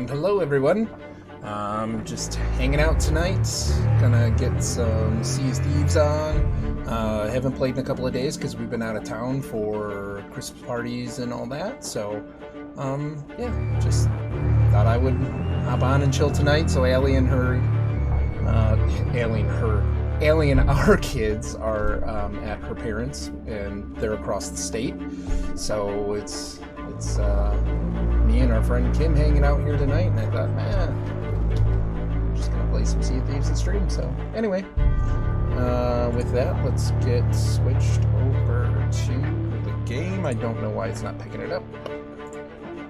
Hello everyone. Just hanging out tonight. Gonna get some Thieves on. Haven't played in a couple of days because we've been out of town for Christmas parties and all that. So, yeah, just thought I would hop on and chill tonight. So Allie and our kids are at her parents, and they're across the state. So it's me and our friend Kim hanging out here tonight, and I thought, man, I'm just gonna play some Sea of Thieves and stream. So anyway, with that, let's get switched over to the game. I don't know why it's not picking it up.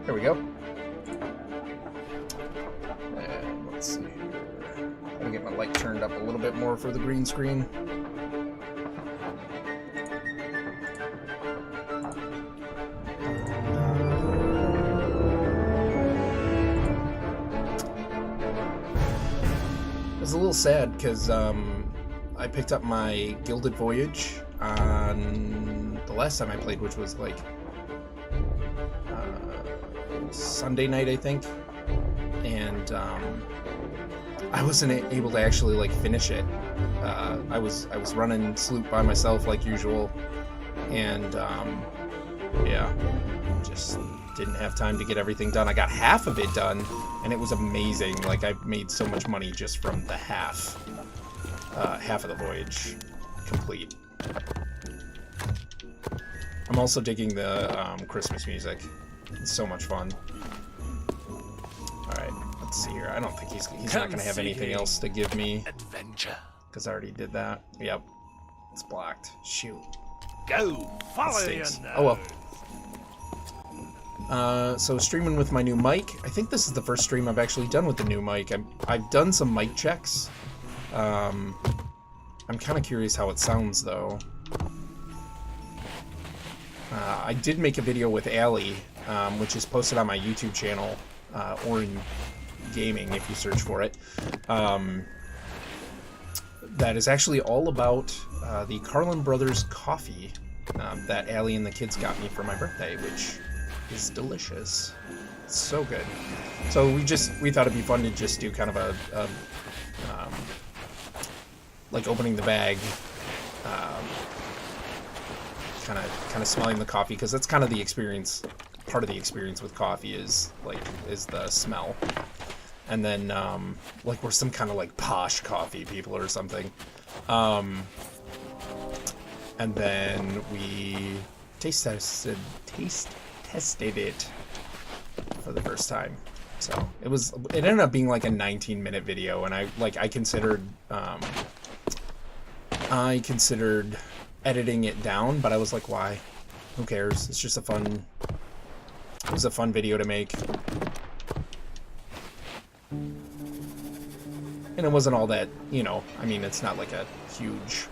There we go. And let's see here. I'm gonna get my light turned up a little bit more for the green screen. It was a little sad because I picked up my Gilded Voyage on the last time I played, which was like Sunday night, I think, and I wasn't able to actually like finish it. I was running Sloop by myself like usual, and yeah, just didn't have time to get everything done. I got half of it done, and it was amazing. Like, I made so much money just from the half of the voyage complete. I'm also digging the Christmas music. It's so much fun. Alright, let's see here. I don't think he's not going to have anything else to give me. Adventure. Because I already did that. Yep. It's blocked. Shoot. Go! Follow your nose. Oh well. So streaming with my new mic. I think this is the first stream I've actually done with the new mic. I've done some mic checks. I'm kind of curious how it sounds though. I did make a video with Allie, which is posted on my YouTube channel, Orin Gaming if you search for it. That is actually all about the Carlin Brothers coffee that Allie and the kids got me for my birthday, which is delicious. It's so good. So we thought it'd be fun to just do kind of a like opening the bag, kind of smelling the coffee, because that's kind of the experience. Part of the experience with coffee is the smell, and then like we're some kind of like posh coffee people or something, and then we taste tested it for the first time. So it ended up being like a 19-minute video, and I considered editing it down, but I was like, why? Who cares? It's just it was a fun video to make. And it wasn't all that, I mean, it's not like a hugely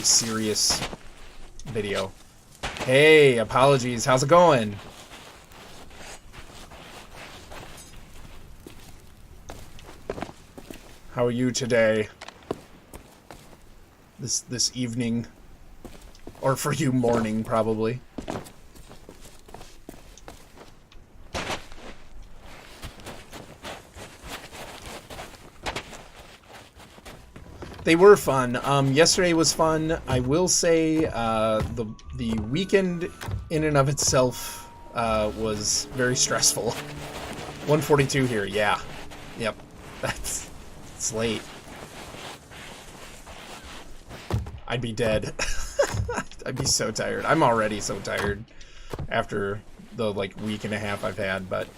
serious video. Hey, apologies. How's it going? How are you today? This evening, or for you, morning, probably. They were fun. Yesterday was fun. I will say the weekend in and of itself was very stressful. 1:42 here. Yeah. Yep. It's late. I'd be dead. I'd be so tired. I'm already so tired after the week and a half I've had, but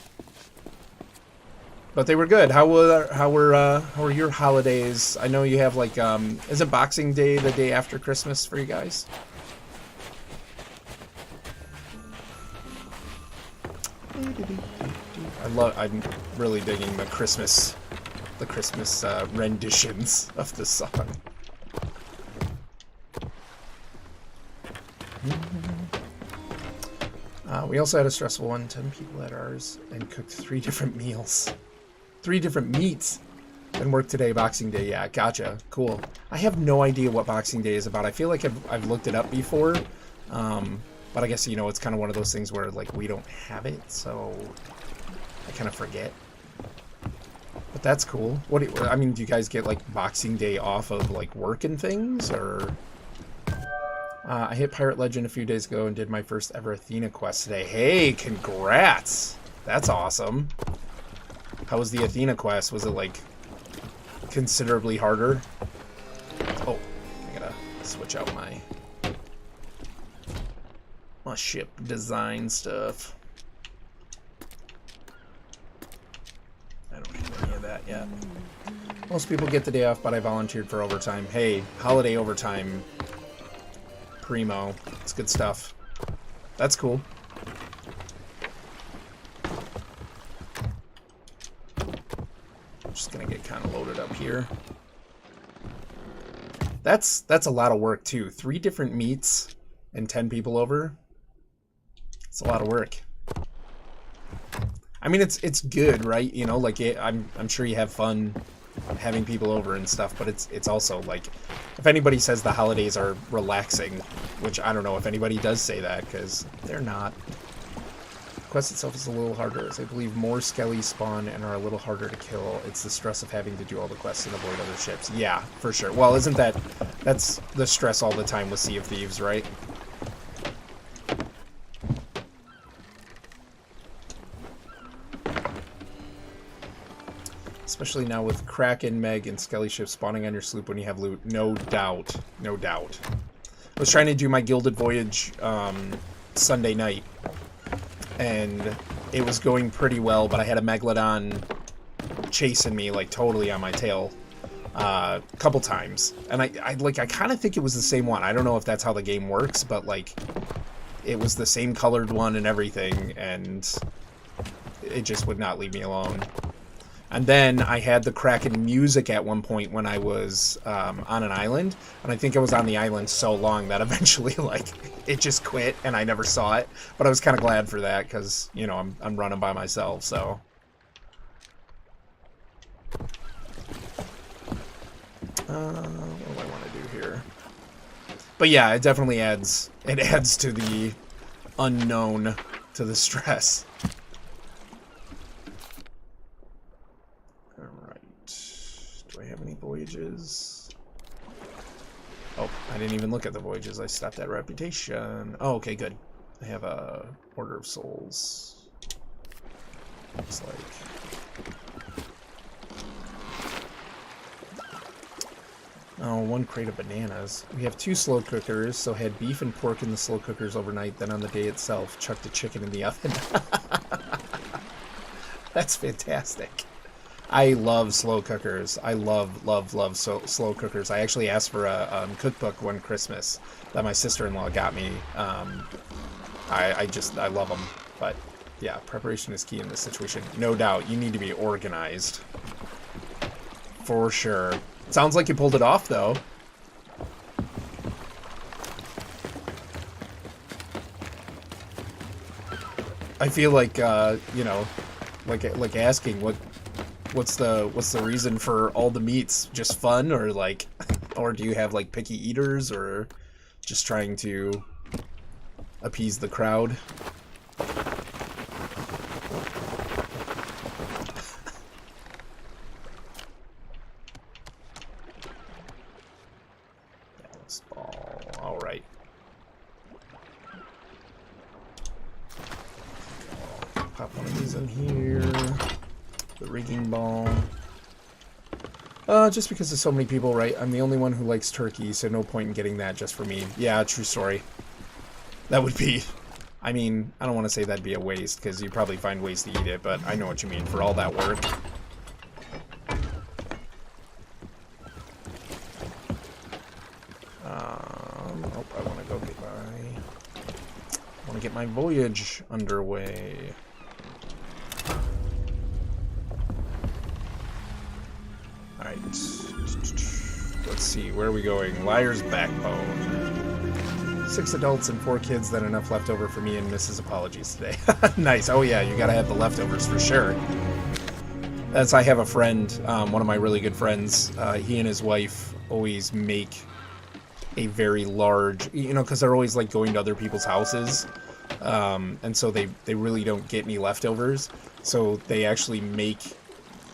they were good. How were your holidays? I know you have is it Boxing Day the day after Christmas for you guys? I'm really digging the Christmas renditions of the song. We also had a stressful one. 10 people at ours and cooked 3 different meals. 3 different meats. And work today, Boxing Day. Yeah, gotcha. Cool. I have no idea what Boxing Day is about. I feel like I've looked it up before. But I guess, you know, it's kind of one of those things where, like, we don't have it, so I kind of forget. But that's cool. What do you, I mean, do you guys get, like, Boxing Day off of, like, work and things, or... I hit Pirate Legend a few days ago and did my first ever Athena quest today. Hey, congrats! That's awesome. How was the Athena quest? Was it, like, considerably harder? Oh, I gotta switch out my ship design stuff. I don't have any of that yet. Most people get the day off, but I volunteered for overtime. Hey, holiday overtime. Primo. It's good stuff. That's cool. I'm just gonna get kind of loaded up here. That's a lot of work too. 3 different meets and 10 people over. It's a lot of work. I mean, it's good, right? You know, like I'm sure you have fun having people over and stuff, but it's also like, if anybody says the holidays are relaxing, which I don't know if anybody does say that, because they're not. The quest itself is a little harder, as I believe more skellies spawn and are a little harder to kill. It's the stress of having to do all the quests and avoid other ships. Yeah, for sure. Well, isn't that's the stress all the time with Sea of Thieves, right? Especially now with Kraken, Meg, and Skelly ships spawning on your sloop when you have loot. No doubt. No doubt. I was trying to do my Gilded Voyage Sunday night, and it was going pretty well, but I had a Megalodon chasing me, like, totally on my tail a couple times. And I kind of think it was the same one. I don't know if that's how the game works, but, like, it was the same colored one and everything, and it just would not leave me alone. And then I had the Kraken music at one point when I was on an island, and I think I was on the island so long that eventually, like, it just quit and I never saw it. But I was kind of glad for that because, you know, I'm running by myself, so. What do I want to do here? But yeah, it definitely adds to the unknown, to the stress. Do I have any voyages? Oh, I didn't even look at the voyages. I stopped at reputation. Oh, okay, good. I have a Order of Souls. Looks like. Oh, 1 crate of bananas. We have 2 slow cookers, so had beef and pork in the slow cookers overnight. Then on the day itself, chucked a chicken in the oven. That's fantastic. I love slow cookers. I love slow cookers. I actually asked for a cookbook one Christmas that my sister-in-law got me. I love them. But yeah, preparation is key in this situation. No doubt, you need to be organized. For sure. Sounds like you pulled it off, though. I feel like, you know, like asking what's the reason for all the meats? Just fun, or like, or do you have like picky eaters, or just trying to appease the crowd? Dallas ball. All right. Pop one of these in here. The rigging ball. Just because there's so many people, right? I'm the only one who likes turkey, so no point in getting that just for me. Yeah, true story. That would be... I mean, I don't want to say that'd be a waste, because you'd probably find ways to eat it, but I know what you mean. For all that work. Oh, I want to go get my voyage underway. Alright, let's see, where are we going? Liar's Backbone. 6 adults and 4 kids, then enough left over for me and Mrs. Apologies today. Nice, oh yeah, you gotta have the leftovers for sure. I have a friend, one of my really good friends, he and his wife always make a very large, you know, because they're always like going to other people's houses, and so they really don't get any leftovers. So they actually make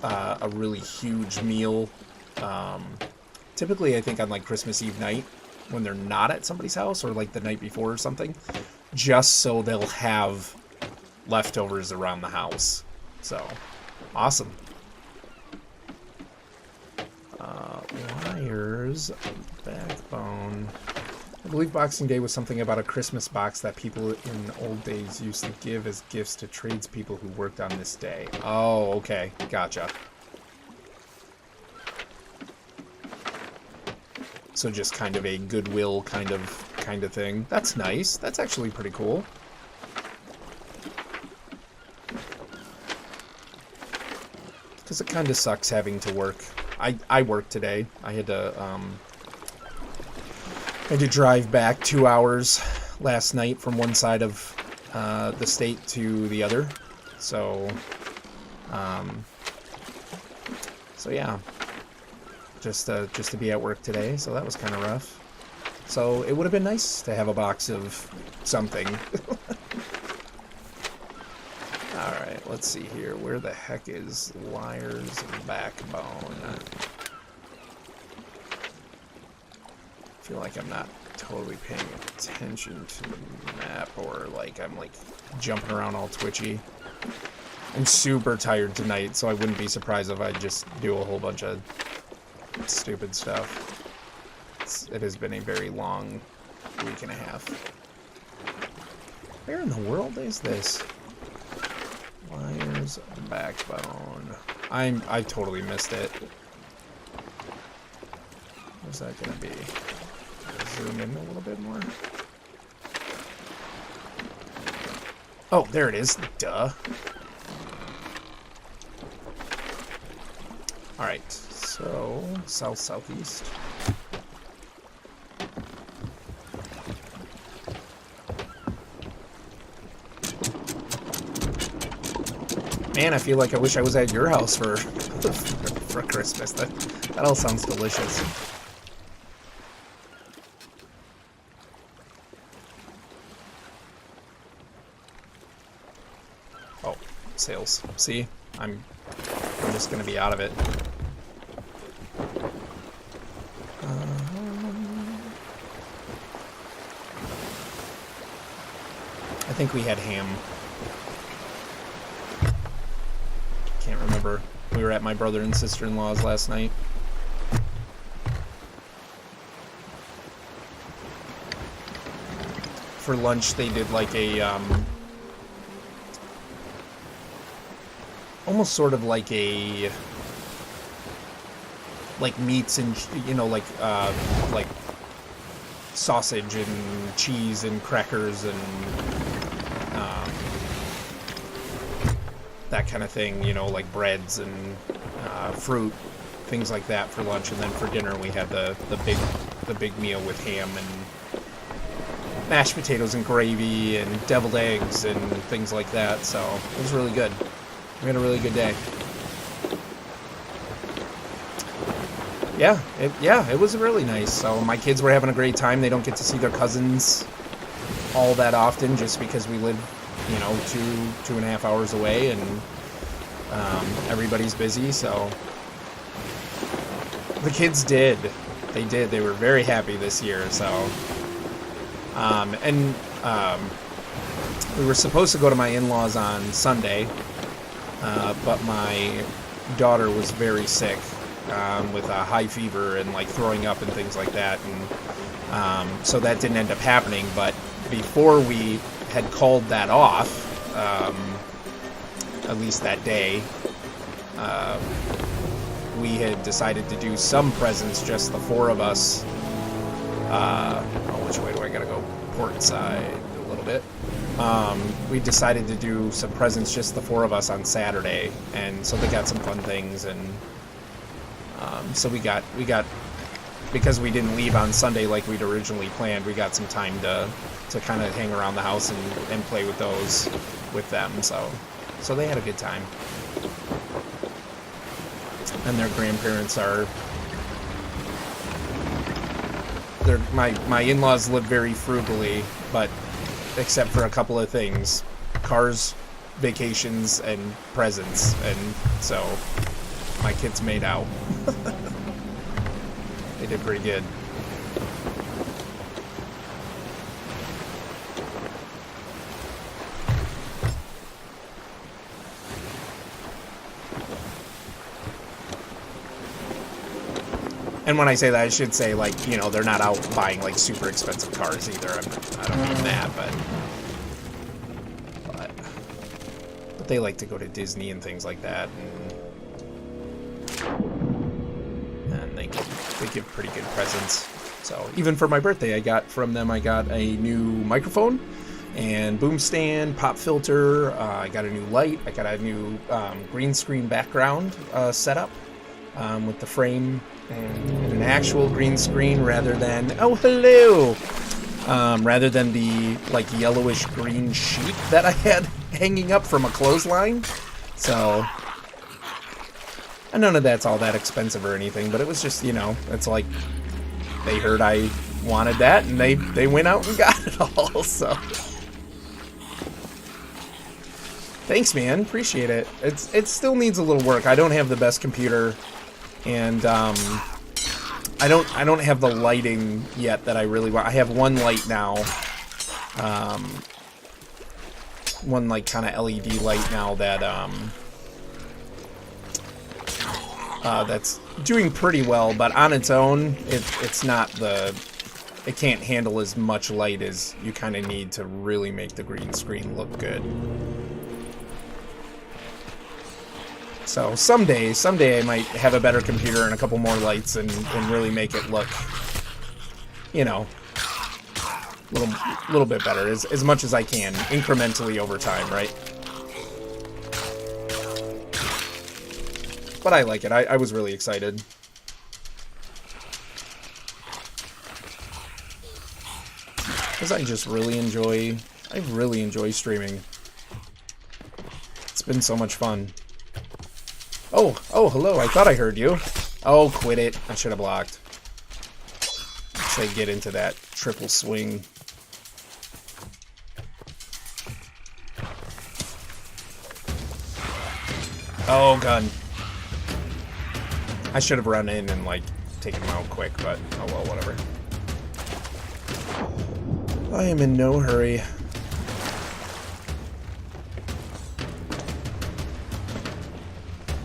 a really huge meal. Typically, I think on like Christmas Eve night when they're not at somebody's house, or like the night before or something, just so they'll have leftovers around the house. So awesome. Wires, backbone. I believe Boxing Day was something about a Christmas box that people in old days used to give as gifts to tradespeople who worked on this day. Oh, okay. Gotcha. So just kind of a goodwill kind of thing. That's nice. That's actually pretty cool. Because it kind of sucks having to work. I worked today. I had to drive back 2 hours last night from one side of the state to the other. So yeah, just to be at work today. So that was kind of rough. So it would have been nice to have a box of something. All right, let's see here. Where the heck is wires and backbone? I feel like I'm not totally paying attention to the map, or like I'm like jumping around all twitchy. I'm super tired tonight, so I wouldn't be surprised if I just do a whole bunch of stupid stuff. It has been a very long week and a half. Where in the world is this? Wires, backbone. I totally missed it. Where's that gonna be? Zoom in a little bit more. Oh, there it is. Duh. Alright, so southeast. Man, I feel like I wish I was at your house for for Christmas. That all sounds delicious. Oh, sales. See, I'm just gonna be out of it. I think we had ham. Can't remember. We were at my brother and sister-in-law's last night. For lunch, they did like a almost sort of like a meats and, you know, like sausage and cheese and crackers and that kind of thing, you know, like breads and fruit, things like that for lunch. And then for dinner we had the big meal with ham and mashed potatoes and gravy and deviled eggs and things like that. So it was really good. We had a really good day. Yeah, it was really nice. So my kids were having a great time. They don't get to see their cousins all that often just because we live, you know, 2.5 hours away, and everybody's busy. So the kids did. They were very happy this year. So we were supposed to go to my in-laws on Sunday, but my daughter was very sick. With a high fever and like throwing up and things like that, and so that didn't end up happening. But before we had called that off, at least that day, we had decided to do some presents, just the four of us. Which way do I gotta go? Port side a little bit. We decided to do some presents, just the four of us, on Saturday, and so they got some fun things. And so we got, because we didn't leave on Sunday like we'd originally planned, we got some time to kind of hang around the house and play with those with them. So they had a good time. And their grandparents are my in-laws live very frugally, but except for a couple of things: cars, vacations, and presents. And so my kids made out. They did pretty good. And when I say that, I should say, like, you know, they're not out buying, like, super expensive cars either. I don't mean that, but they like to go to Disney and things like that, and they give pretty good presents. So even for my birthday, I got a new microphone and boom stand, pop filter. I got a new light. I got a new green screen background setup with the frame and an actual green screen rather than rather than the like yellowish green sheet that I had hanging up from a clothesline. So, and none of that's all that expensive or anything, but it was just, you know, it's like they heard I wanted that and they went out and got it all. So thanks, man, appreciate it. It still needs a little work. I don't have the best computer, and I don't have the lighting yet that I really want. I have one light now, one like kind of LED light now that that's doing pretty well, but on its own, it's not it can't handle as much light as you kind of need to really make the green screen look good. So someday I might have a better computer and a couple more lights and really make it look, you know, little bit better, as much as I can, incrementally over time, right? But I like it. I was really excited. Because I really enjoy streaming. It's been so much fun. Oh, hello, I thought I heard you. Oh, quit it. I should have blocked. Say get into that triple swing. Oh, gun. I should have run in and, like, taken him out quick, but oh well, whatever. I am in no hurry.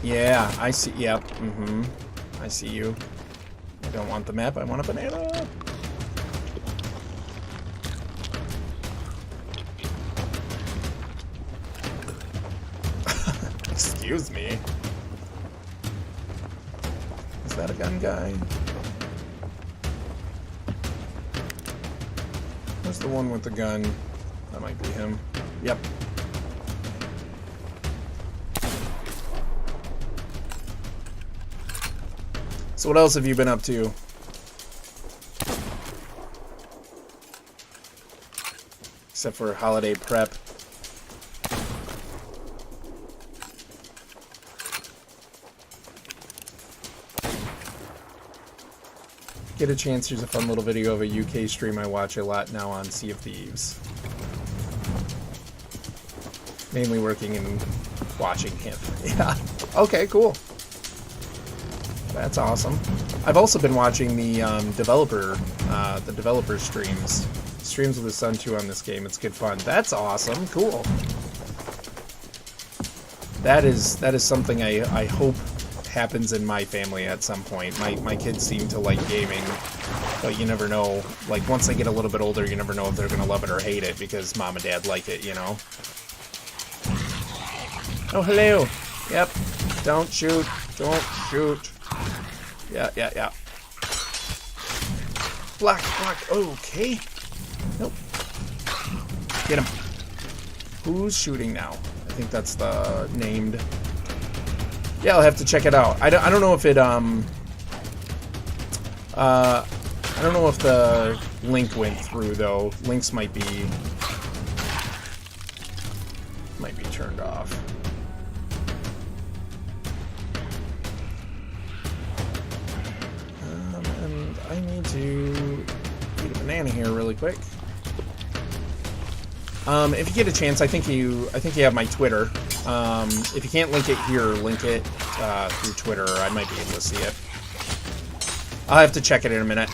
Yeah, I see. Yep. I see you. I don't want the map. I want a banana. Excuse me. Is that a gun guy? Where's the one with the gun? That might be him. Yep. So what else have you been up to? Except for holiday prep. Get a chance, here's a fun little video of a UK stream I watch a lot now on Sea of Thieves. Mainly working and watching him. Yeah. Okay, cool. That's awesome. I've also been watching the developer streams. Streams with his son too on this game. It's good fun. That's awesome. Cool. That is something I hope happens in my family at some point. My kids seem to like gaming, but you never know. Like once they get a little bit older, you never know if they're gonna love it or hate it because mom and dad like it, you know. Oh, hello. Yep. Don't shoot. Don't shoot. Yeah. Block. Okay. Nope. Get him. Who's shooting now? I think that's the named. Yeah, I'll have to check it out. I don't know if it I don't know if the link went through though. Links might be turned off. And I need to banana here really quick. If you get a chance, I think you have my Twitter. If you can't link it here, link it through Twitter. I might be able to see it. I'll have to check it in a minute,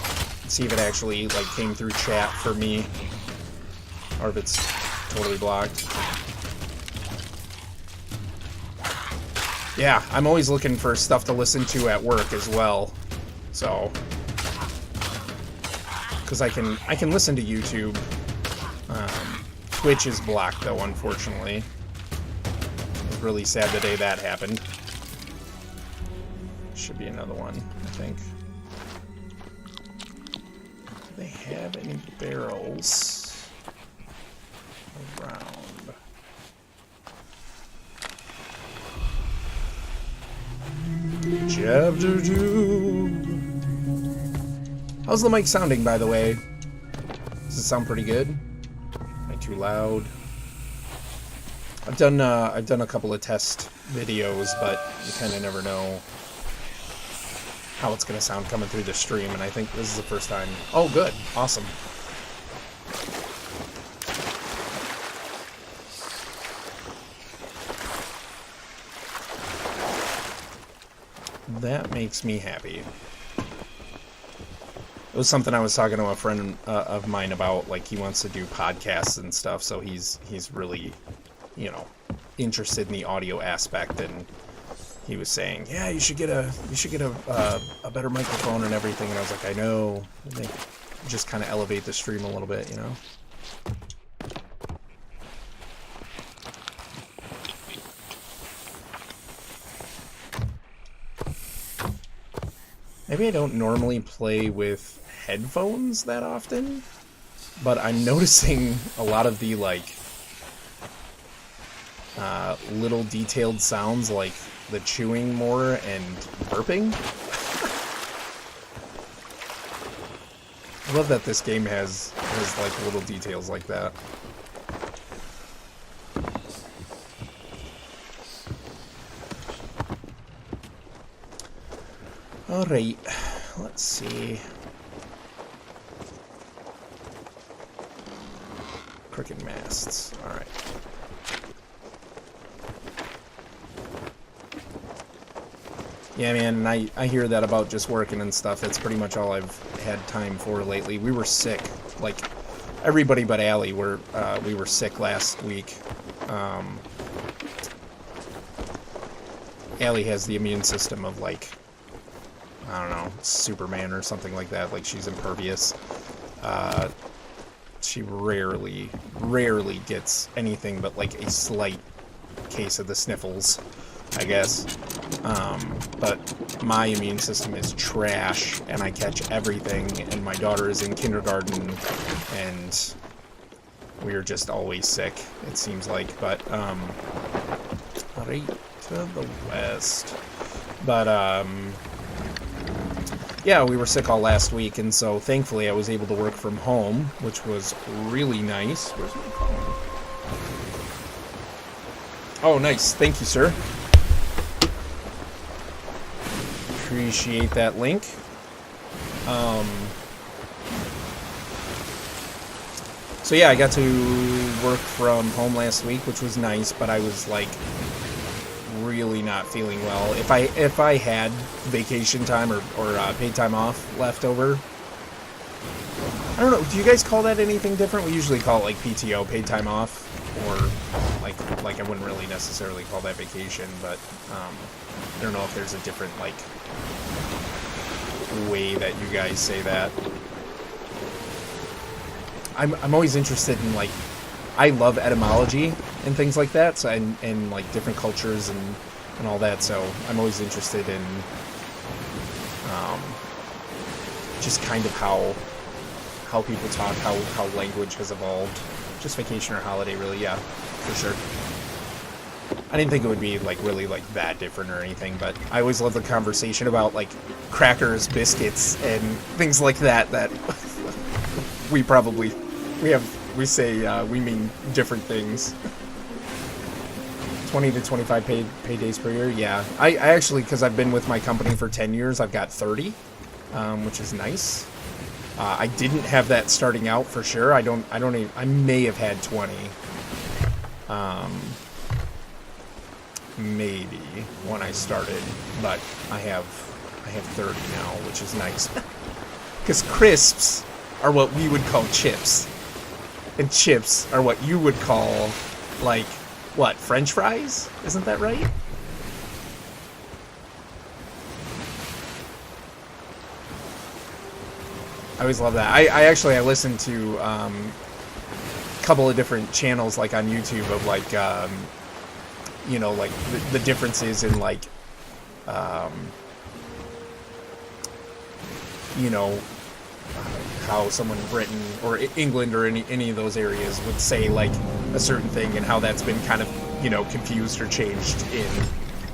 see if it actually like came through chat for me, or if it's totally blocked. Yeah, I'm always looking for stuff to listen to at work as well. So, because I can listen to YouTube. Twitch is blocked though, unfortunately. It was really sad the day that happened. Should be another one, I think. Do they have any barrels around? Chapter 2. How's the mic sounding, by the way? Does it sound pretty good? Am I too loud? I've done a couple of test videos, but you kind of never know how it's going to sound coming through the stream, and I think this is the first time. Oh, good. Awesome. That makes me happy. It was something I was talking to a friend of mine about. Like, he wants to do podcasts and stuff, so he's really, you know, interested in the audio aspect, and he was saying, yeah, you should get a better microphone and everything. And I was like, I know. I think just kind of elevate the stream a little bit, you know. Maybe I don't normally play with headphones that often, but I'm noticing a lot of the like little detailed sounds, like the chewing more and burping. I love that this game has like little details like that. Alright, let's see. Crooked masts. Alright. Yeah, man, and I hear that about just working and stuff. That's pretty much all I've had time for lately. We were sick. Like, everybody but Allie we were sick last week. Allie has the immune system of, like, I don't know, Superman or something like that. Like, she's impervious. She rarely gets anything but, like, a slight case of the sniffles, I guess. But my immune system is trash, and I catch everything, and my daughter is in kindergarten, and we're just always sick, it seems like. But, right to the west. But, yeah, we were sick all last week, and so thankfully I was able to work from home, which was really nice. Where's my phone? Oh, nice. Thank you, sir. Appreciate that link. So yeah, I got to work from home last week, which was nice, but I was like really not feeling well. If I had vacation time or paid time off left over, I don't know, do you guys call that anything different? We usually call it like PTO, paid time off, or like I wouldn't really necessarily call that vacation, but I don't know if there's a different like way that you guys say that. I'm always interested in, like, I love etymology and things like that, so and like different cultures and all that, so I'm always interested in just kind of how people talk, how language has evolved. Just vacation or holiday, really, yeah, for sure. I didn't think it would be like really like that different or anything, but I always love the conversation about like crackers, biscuits, and things like that we say we mean different things. 20 to 25 paid days per year, yeah. I actually, because I've been with my company for 10 years, I've got 30, which is nice. I didn't have that starting out for sure. I may have had 20. Maybe when I started, but I have 30 now, which is nice. Because crisps are what we would call chips. And chips are what you would call, like, what, French fries? Isn't that right? I always love that. I listen to a couple of different channels, like on YouTube, of like you know, like the differences in like you know, how someone in Britain or England or any of those areas would say like a certain thing, and how that's been kind of, you know, confused or changed in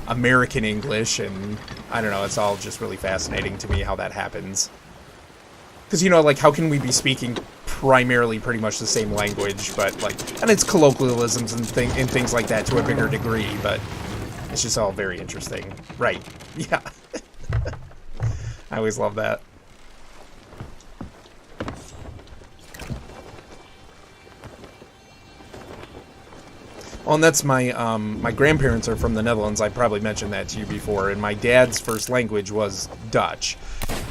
American English. And I don't know, it's all just really fascinating to me how that happens. Because, you know, like, how can we be speaking primarily pretty much the same language, but, like, and it's colloquialisms and things like that to a bigger degree, but it's just all very interesting. Right. Yeah. I always love that. Well, and that's my, my grandparents are from the Netherlands. I probably mentioned that to you before, and my dad's first language was Dutch.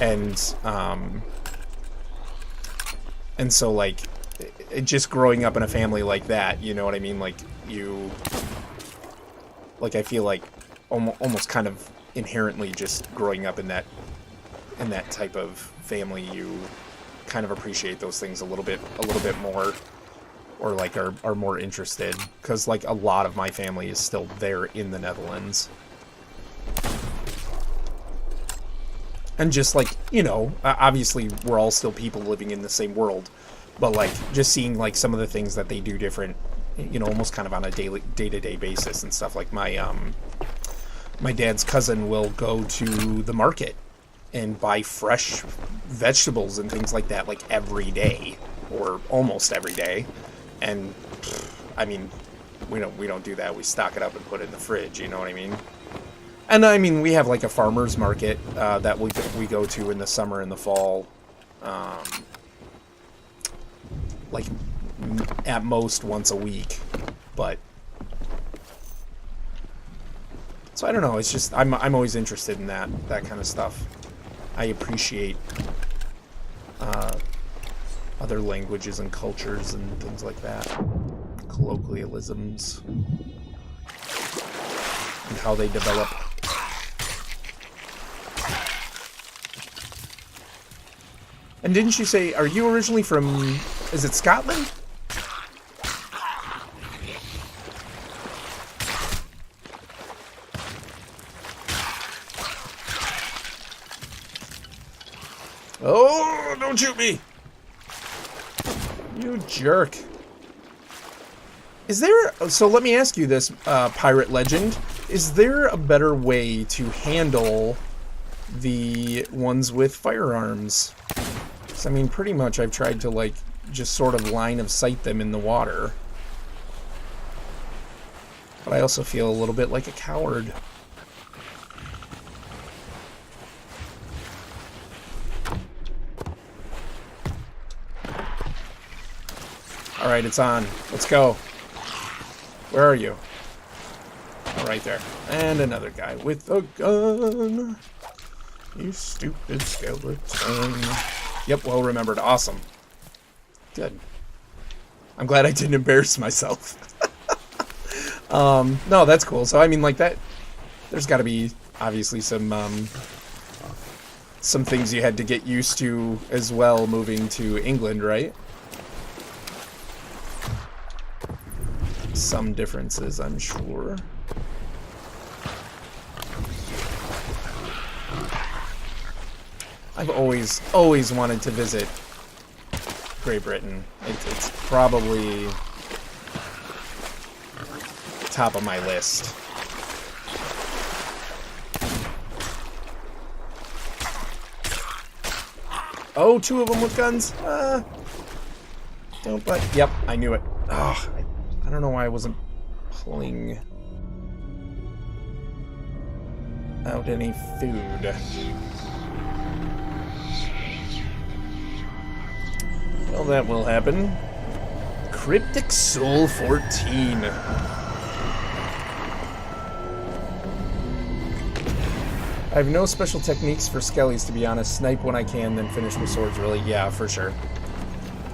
And so, like, just growing up in a family like that, you know what I mean? Like, I feel like almost kind of inherently just growing up in that type of family, you kind of appreciate those things a little bit more, or like are more interested, because like a lot of my family is still there in the Netherlands. And just like, you know, obviously we're all still people living in the same world, but like just seeing like some of the things that they do different, you know, almost kind of on a day-to-day basis and stuff. Like my dad's cousin will go to the market and buy fresh vegetables and things like that, like every day or almost every day. And I mean, we don't do that. We stock it up and put it in the fridge, you know what I mean? And I mean, we have like a farmer's market that we go to in the summer and the fall, like at most once a week. But so I don't know. It's just I'm always interested in that kind of stuff. I appreciate other languages and cultures and things like that, colloquialisms, and how they develop. And didn't you say, are you originally from, is it Scotland? Oh, don't shoot me! You jerk. Is there, so let me ask you this, pirate legend, is there a better way to handle the ones with firearms? I mean, pretty much I've tried to, like, just sort of line of sight them in the water. But I also feel a little bit like a coward. Alright, it's on. Let's go. Where are you? Oh, right there. And another guy with a gun. You stupid skeleton. Yep, well remembered. Awesome. Good. I'm glad I didn't embarrass myself. No, that's cool. So, I mean, like, that... There's got to be, obviously, some things you had to get used to as well moving to England, right? Some differences, I'm sure. I've always wanted to visit Great Britain. It's probably top of my list. Oh, two of them with guns? Don't but yep, I knew it. Oh, I don't know why I wasn't pulling out any food. Well, that will happen. Cryptic Soul 14. I have no special techniques for skellies, to be honest. Snipe when I can, then finish with swords, really. Yeah, for sure.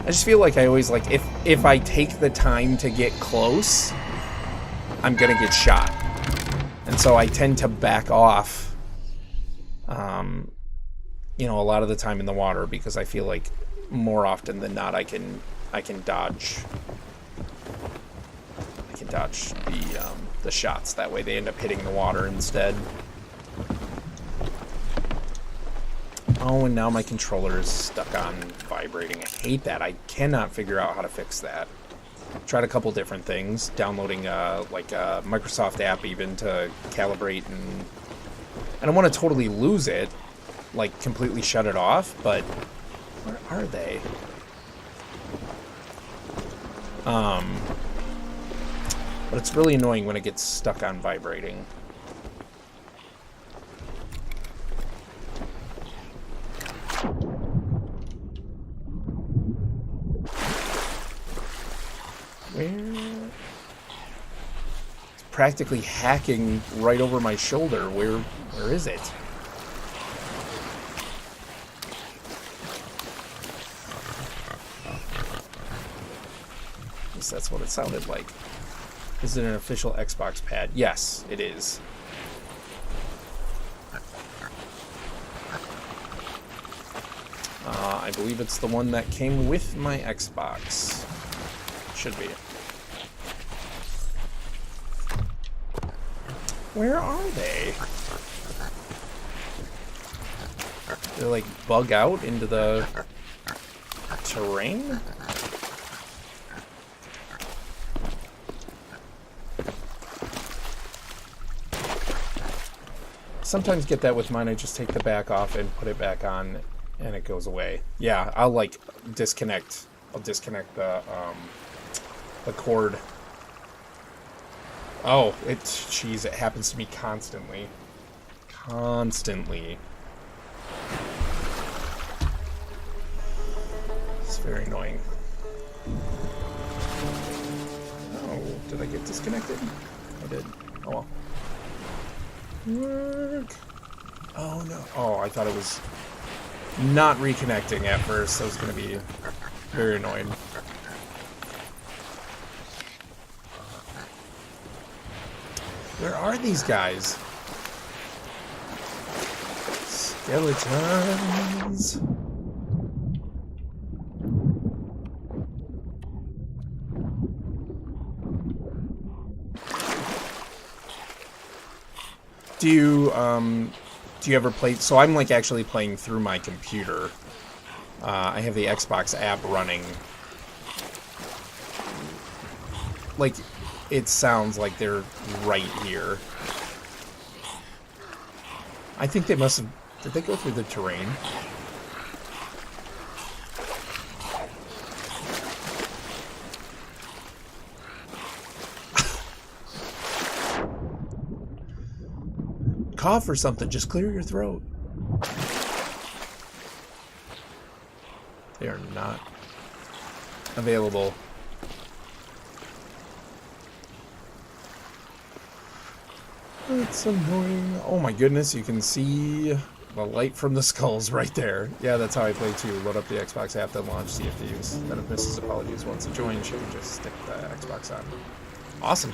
I just feel like I always, like, if I take the time to get close, I'm gonna get shot. And so I tend to back off, you know, a lot of the time in the water, because I feel like more often than not I can dodge. I can dodge the shots. That way they end up hitting the water instead. Oh, and now my controller is stuck on vibrating. I hate that. I cannot figure out how to fix that. Tried a couple different things, downloading like a Microsoft app even to calibrate, and I don't want to totally lose it, like completely shut it off, but where are they? But it's really annoying when it gets stuck on vibrating. Where? It's practically hacking right over my shoulder. Where is it? At least that's what it sounded like. Is it an official Xbox pad? Yes, it is. I believe it's the one that came with my Xbox. Should be. Where are they? They like bug out into the terrain? Sometimes get that with mine. I just take the back off and put it back on and it goes away. Yeah, I'll like disconnect. I'll disconnect the cord. Oh, jeez, it happens to me constantly. Constantly. It's very annoying. Oh, did I get disconnected? I did. Oh well. Work. Oh no. Oh, I thought it was not reconnecting at first. I was going to be very annoyed. Where are these guys? Skeletons. Do you ever play? So I'm like actually playing through my computer. I have the Xbox app running. Like, it sounds like they're right here. I think they must have... Did they go through the terrain? Cough or something, just clear your throat. They are not available. That's annoying. Oh my goodness, you can see the light from the skulls right there. Yeah, that's how I play too. Load up the Xbox app, then launch Sea of Thieves. Then if Mrs. Apologies wants to join, she can just stick the Xbox on. Awesome.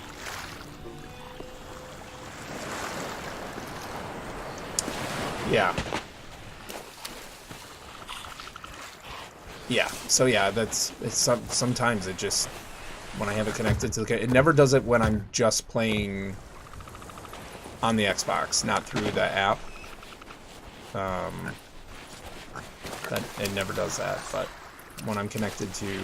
Yeah. Yeah, so yeah, sometimes it just, when I have it connected to the... It never does it when I'm just playing on the Xbox, not through the app. It never does that, but when I'm connected to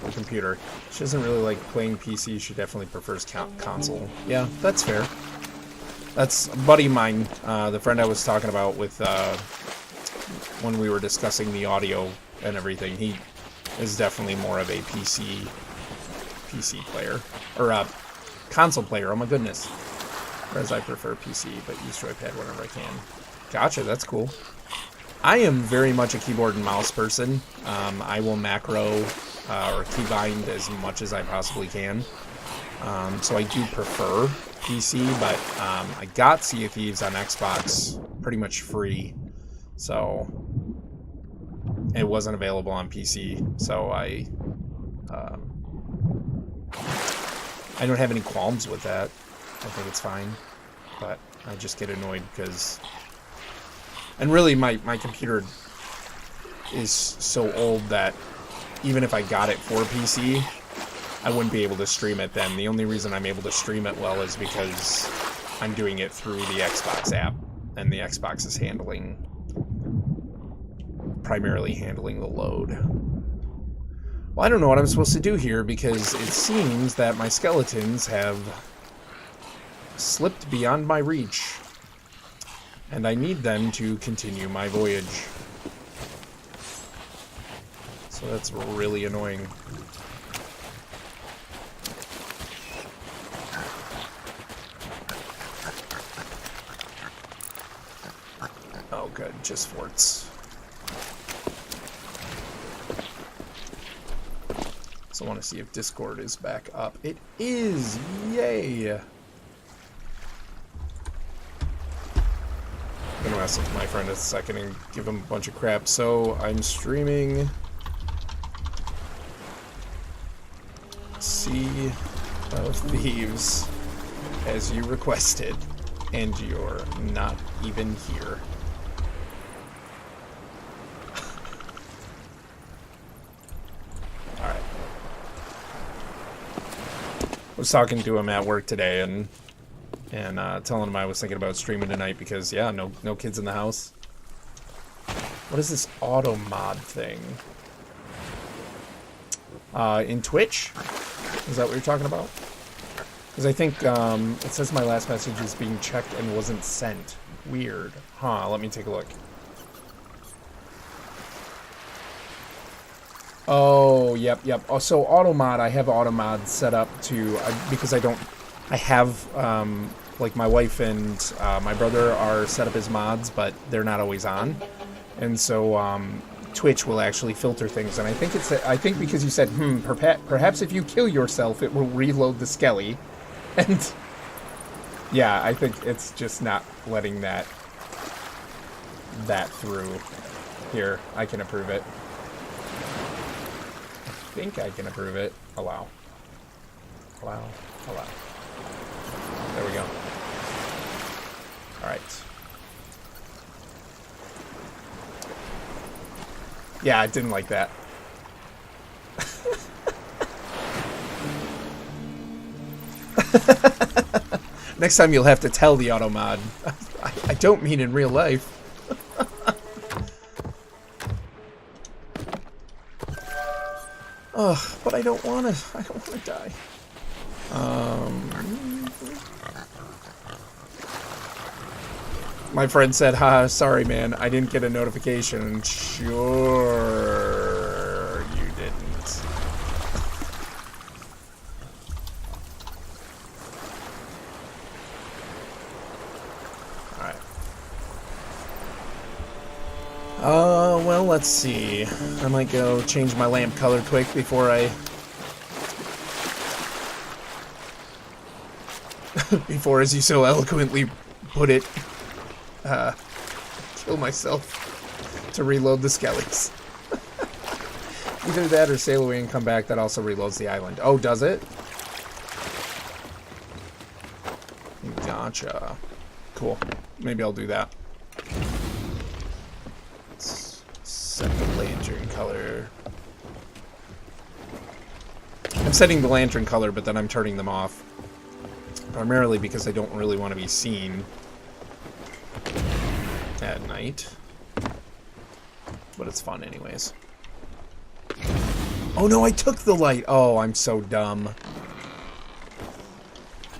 the computer, she doesn't really like playing PC, she definitely prefers console. Yeah, that's fair. That's a buddy of mine, the friend I was talking about with, when we were discussing the audio and everything. He is definitely more of a PC player, or a console player, oh my goodness. Whereas I prefer PC, but use joypad whenever I can. Gotcha, that's cool. I am very much a keyboard and mouse person. I will macro or keybind as much as I possibly can. So I do prefer PC, but I got Sea of Thieves on Xbox pretty much free. So it wasn't available on PC. So I don't have any qualms with that. I think it's fine. But I just get annoyed because... And really, my computer is so old that even if I got it for PC, I wouldn't be able to stream it then. The only reason I'm able to stream it well is because I'm doing it through the Xbox app, and the Xbox is primarily handling the load. Well, I don't know what I'm supposed to do here, because it seems that my skeletons have slipped beyond my reach. And I need them to continue my voyage. So that's really annoying. Oh good, just forts. So I want to see if Discord is back up. It is! Yay! I'm gonna mess with my friend a second and give him a bunch of crap. So I'm streaming Sea of Thieves as you requested, and you're not even here. Alright. I was talking to him at work today and telling him I was thinking about streaming tonight because, yeah, no kids in the house. What is this auto mod thing? In Twitch? Is that what you're talking about? Because I think it says my last message is being checked and wasn't sent. Weird. Huh, let me take a look. Oh, yep. Oh, so auto mod, I have auto mod set up to, because I have, like my wife and my brother are set up as mods, but they're not always on. And so Twitch will actually filter things. And I think because you said, perhaps if you kill yourself, it will reload the skelly. And yeah, I think it's just not letting that through. Here, I can approve it. I think I can approve it. Allow. There we go. Alright. Yeah, I didn't like that. Next time you'll have to tell the auto mod. I don't mean in real life. Ugh, but I don't wanna die. My friend said, haha, sorry man, I didn't get a notification. Sure, you didn't. Alright. Well, let's see. I might go change my lamp color quick before I... before, as you so eloquently put it, kill myself to reload the skellies. Either that or sail away and come back. That also reloads the island. Oh, does it? Gotcha. Cool. Maybe I'll do that. Let's set the lantern color. I'm setting the lantern color, but then I'm turning them off. Primarily because I don't really want to be seen at night. But it's fun anyways. Oh no, I took the light! Oh, I'm so dumb.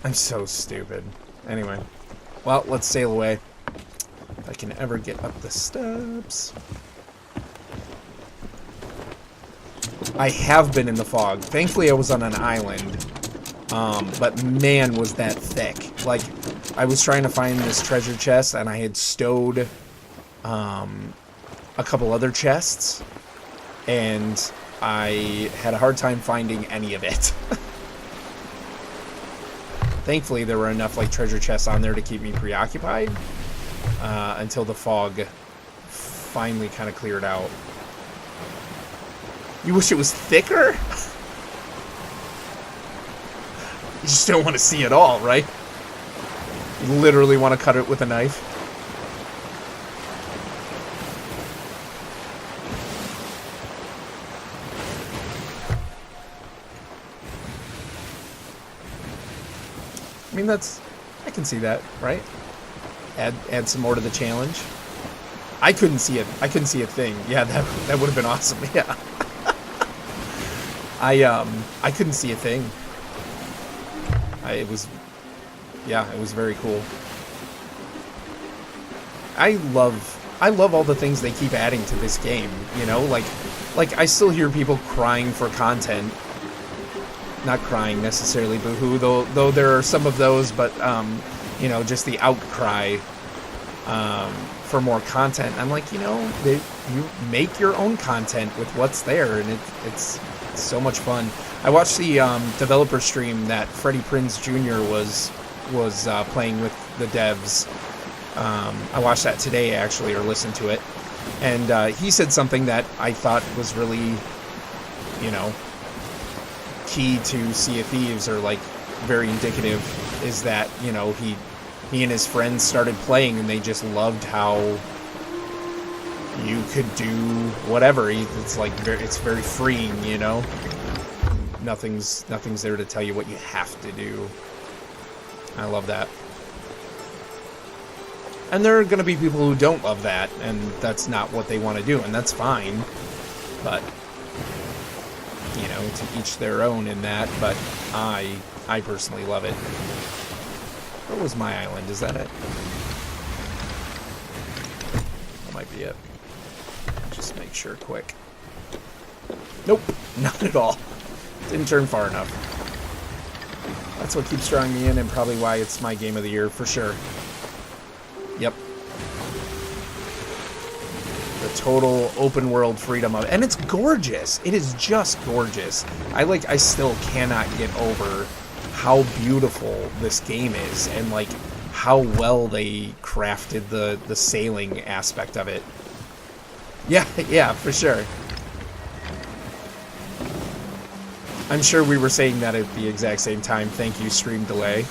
I'm so stupid. Anyway. Well, let's sail away. If I can ever get up the steps. I have been in the fog. Thankfully I was on an island. But man, was that thick. Like, I was trying to find this treasure chest, and I had stowed, a couple other chests, and I had a hard time finding any of it. Thankfully, there were enough like treasure chests on there to keep me preoccupied until the fog finally kind of cleared out. You wish it was thicker? You just don't want to see it all, right? You literally want to cut it with a knife. I mean, I can see that, right? Add some more to the challenge. I couldn't see it. I couldn't see a thing. Yeah, that would have been awesome. Yeah. I couldn't see a thing. It was very cool. I love all the things they keep adding to this game, you know, like I still hear people crying for content. Not crying necessarily, boo-hoo, though there are some of those, but you know, just the outcry for more content. I'm like, you know, you make your own content with what's there, and it's so much fun. I watched the developer stream that Freddie Prinze Jr. was playing with the devs. I watched that today, actually, or listened to it, and he said something that I thought was really, you know, key to Sea of Thieves, or like very indicative, is that, you know, he and his friends started playing and they just loved how you could do whatever. It's like it's very freeing, you know. Nothing's there to tell you what you have to do. I love that. And there are going to be people who don't love that, and that's not what they want to do, and that's fine. But you know, to each their own in that, but I personally love it. Where was my island? Is that it? That might be it. Just make sure quick. Nope, not at all. Didn't turn far enough. That's what keeps drawing me in, and probably why it's my game of the year, for sure. Yep. The total open world freedom of it. And it's gorgeous. It is just gorgeous. I still cannot get over how beautiful this game is, and like how well they crafted the sailing aspect of it. Yeah, for sure. I'm sure we were saying that at the exact same time. Thank you, stream delay.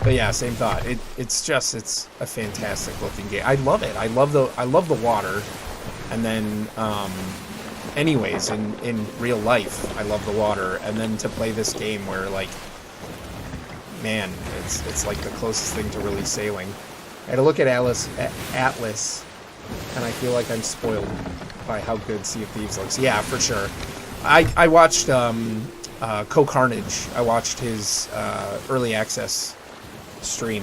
But yeah, same thought. It's a fantastic looking game. I love it. I love the water. And then anyways, in real life, I love the water. And then to play this game where, like, man, it's like the closest thing to really sailing. I had to look at Atlas, and I feel like I'm spoiled by how good Sea of Thieves looks. Yeah, for sure. I watched Co-Carnage. I watched his early access stream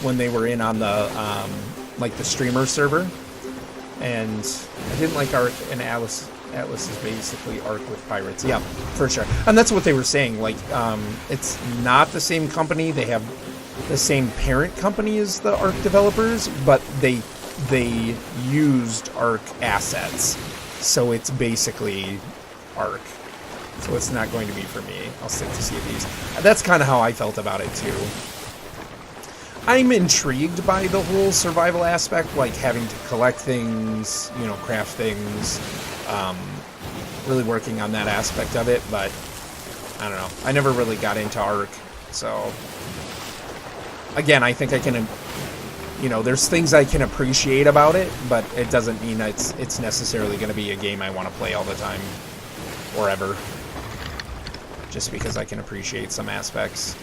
when they were in on the like the streamer server, and I didn't like Ark, and Atlas is basically Ark with pirates. Yeah, for sure. And that's what they were saying, like it's not the same company. They have the same parent company as the Ark developers, but they used Ark assets, so it's basically Ark. So it's not going to be for me. I'll stick to Sea of Thieves. That's kind of how I felt about it too. I'm intrigued by the whole survival aspect, like having to collect things, you know, craft things, really working on that aspect of it, but I don't know. I never really got into Ark, so again, I think I can, you know, there's things I can appreciate about it, but it doesn't mean it's necessarily going to be a game I want to play all the time or ever, just because I can appreciate some aspects.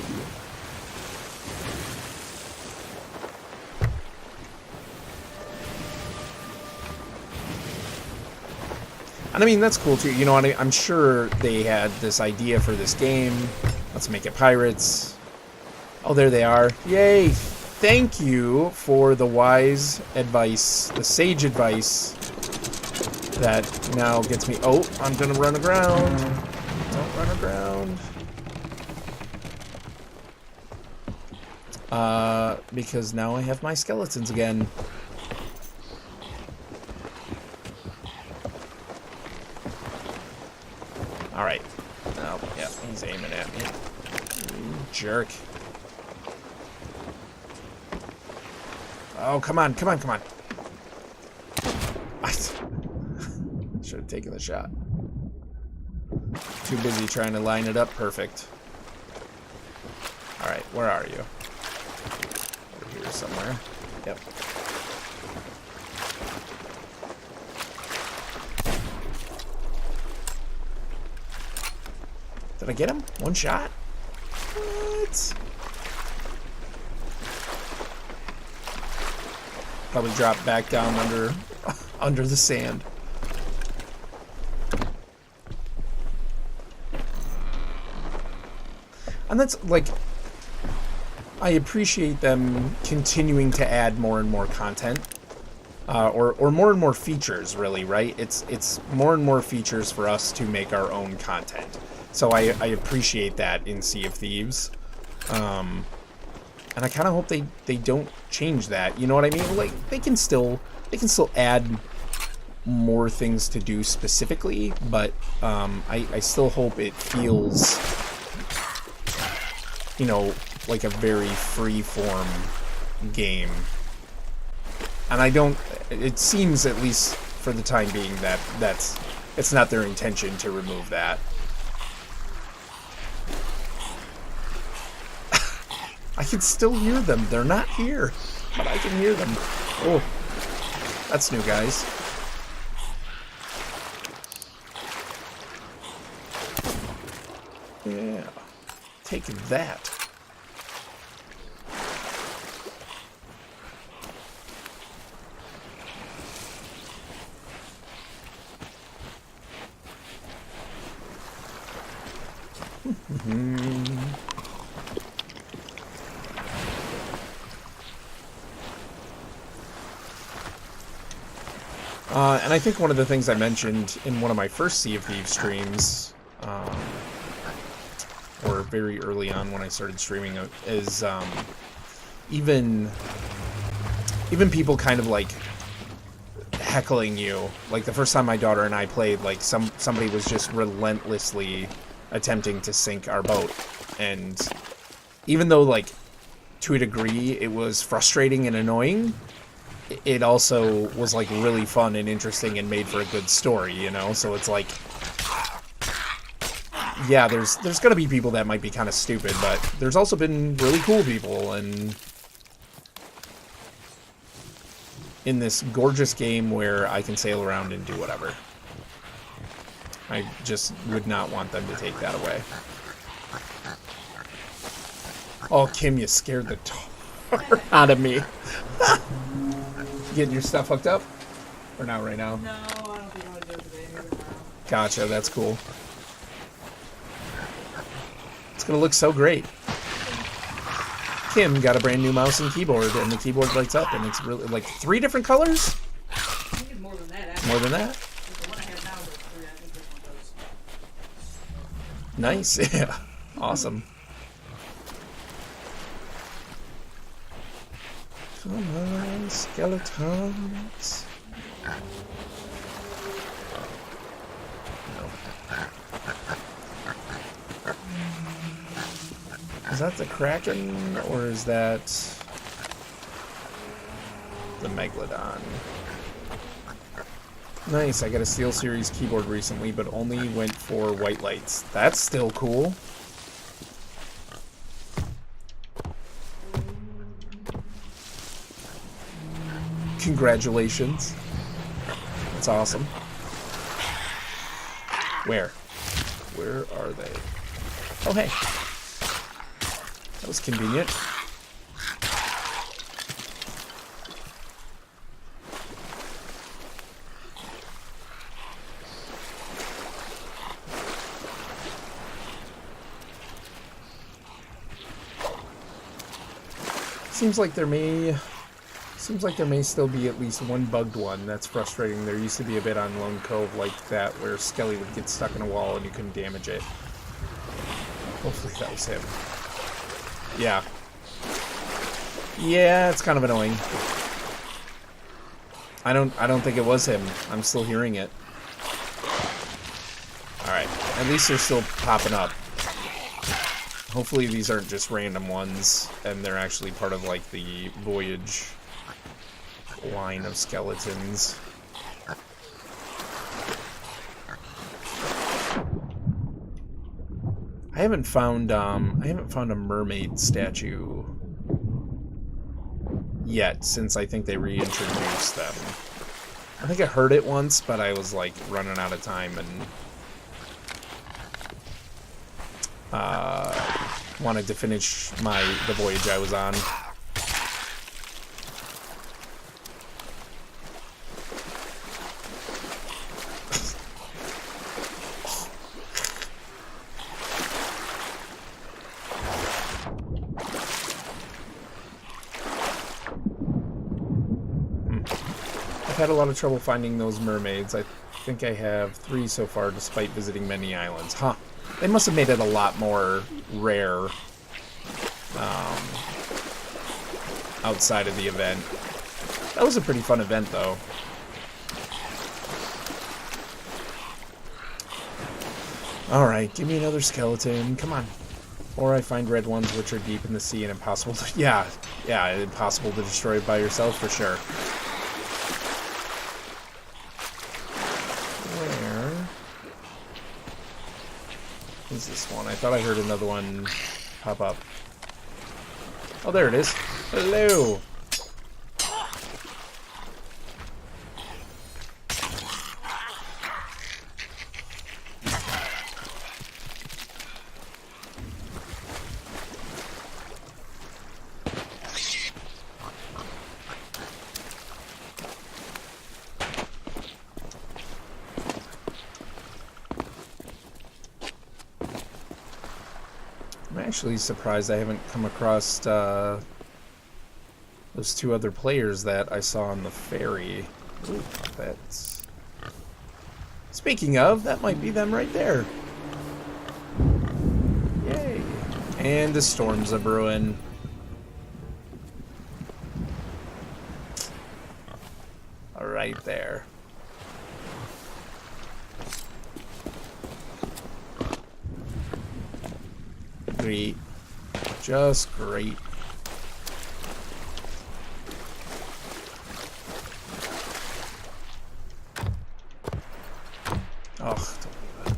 And I mean, that's cool too. You know, I'm sure they had this idea for this game. Let's make it pirates. Oh, there they are. Yay! Thank you for the wise advice, the sage advice that now gets me... Oh, I'm gonna run aground. Don't run aground. Because now I have my skeletons again. Alright. Oh, yeah, he's aiming at me. You jerk. Oh, come on, come on, come on. I should have taken the shot. Too busy trying to line it up perfect. Alright, where are you? Over here somewhere. Yep. Did I get him? One shot? What? Probably dropped back down under the sand. And that's like, I appreciate them continuing to add more and more content, or more and more features. Really, right? It's more and more features for us to make our own content. So I appreciate that in Sea of Thieves, and I kind of hope they don't change that. You know what I mean? Like they can still add more things to do specifically, but I still hope it feels, you know, like a very free-form game. And I don't... It seems, at least for the time being, that it's not their intention to remove that. I can still hear them. They're not here, but I can hear them. Oh, that's new, guys. Yeah. Take that. And I think one of the things I mentioned in one of my first Sea of Thieves streams, or very early on when I started streaming, is even people kind of like heckling you. Like the first time my daughter and I played, like somebody was just relentlessly attempting to sink our boat, and even though like to a degree it was frustrating and annoying, it also was like really fun and interesting and made for a good story, you know? So it's like, yeah, there's gonna be people that might be kind of stupid, but there's also been really cool people, and in this gorgeous game where I can sail around and do whatever. I just would not want them to take that away. Oh, Kim, you scared the tar out of me. Getting your stuff hooked up? Or not right now? No, I don't think I'm gonna do it today. Maybe tomorrow. Gotcha, that's cool. It's gonna look so great. Kim got a brand new mouse and keyboard, and the keyboard lights up, and it's really like 3 different colors? I think it's more than that, actually. More than that? The one I have now is 3. I think this one does. Nice, yeah. Awesome. Come on, skeletons. Is that the Kraken, or is that the Megalodon? Nice, I got a SteelSeries keyboard recently, but only went for white lights. That's still cool. Congratulations. That's awesome. Where? Where are they? Oh, hey. That was convenient. Seems like there may still be at least one bugged one. That's frustrating. There used to be a bit on Lone Cove like that where Skelly would get stuck in a wall and you couldn't damage it. Hopefully that was him. Yeah. Yeah, it's kind of annoying. I don't think it was him. I'm still hearing it. Alright. At least they're still popping up. Hopefully these aren't just random ones, and they're actually part of, like, the voyage line of skeletons. I haven't found a mermaid statue yet, since I think they reintroduced them. I think I heard it once, but I was like running out of time and wanted to finish the voyage I was on. I've had a lot of trouble finding those mermaids. I think I have 3 so far, despite visiting many islands. Huh. They must have made it a lot more rare outside of the event. That was a pretty fun event, though. Alright, give me another skeleton. Come on. Or I find red ones which are deep in the sea and impossible to... Yeah, impossible to destroy by yourself for sure. Where is this one? I thought I heard another one pop up. Oh, there it is. Hello. I'm actually surprised I haven't come across those 2 other players that I saw on the ferry. Ooh, that's... Speaking of, that might be them right there. Yay. And the storms are brewing. All right there. Great. Just great. Oh, don't do that.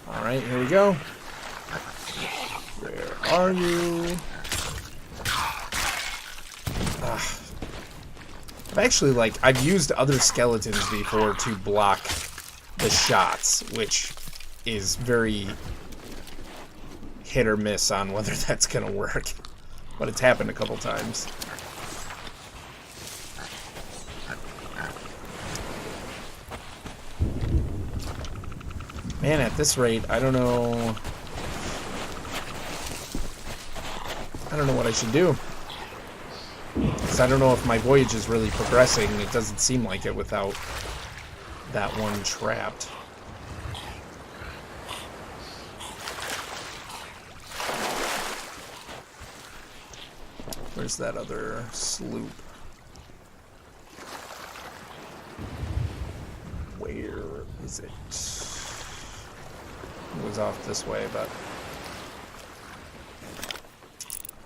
Alright, here we go. Where are you? I've used other skeletons before to block the shots, which is very hit or miss on whether that's gonna work. But it's happened a couple times. Man, at this rate, I don't know what I should do. Because I don't know if my voyage is really progressing. It doesn't seem like it without that one trapped. Where's that other sloop? Where is it? It was off this way, but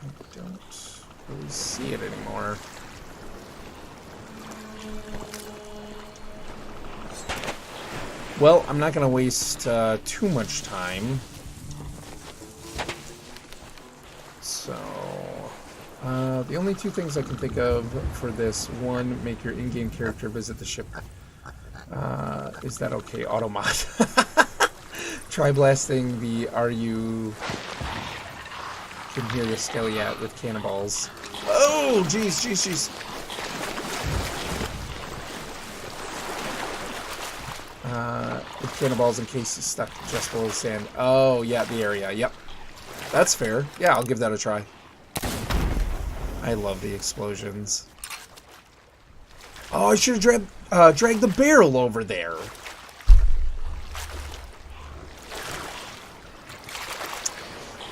I don't really see it anymore. Well, I'm not going to waste too much time. So, the only 2 things I can think of for this: 1, make your in-game character visit the ship. Is that okay? Automod. Try blasting the RU. Can hear the Skeliat with cannonballs. Oh, jeez. With cannonballs in case it's stuck just below sand. Oh, yeah, the area. Yep. That's fair. Yeah, I'll give that a try. I love the explosions. Oh, I should have dragged the barrel over there.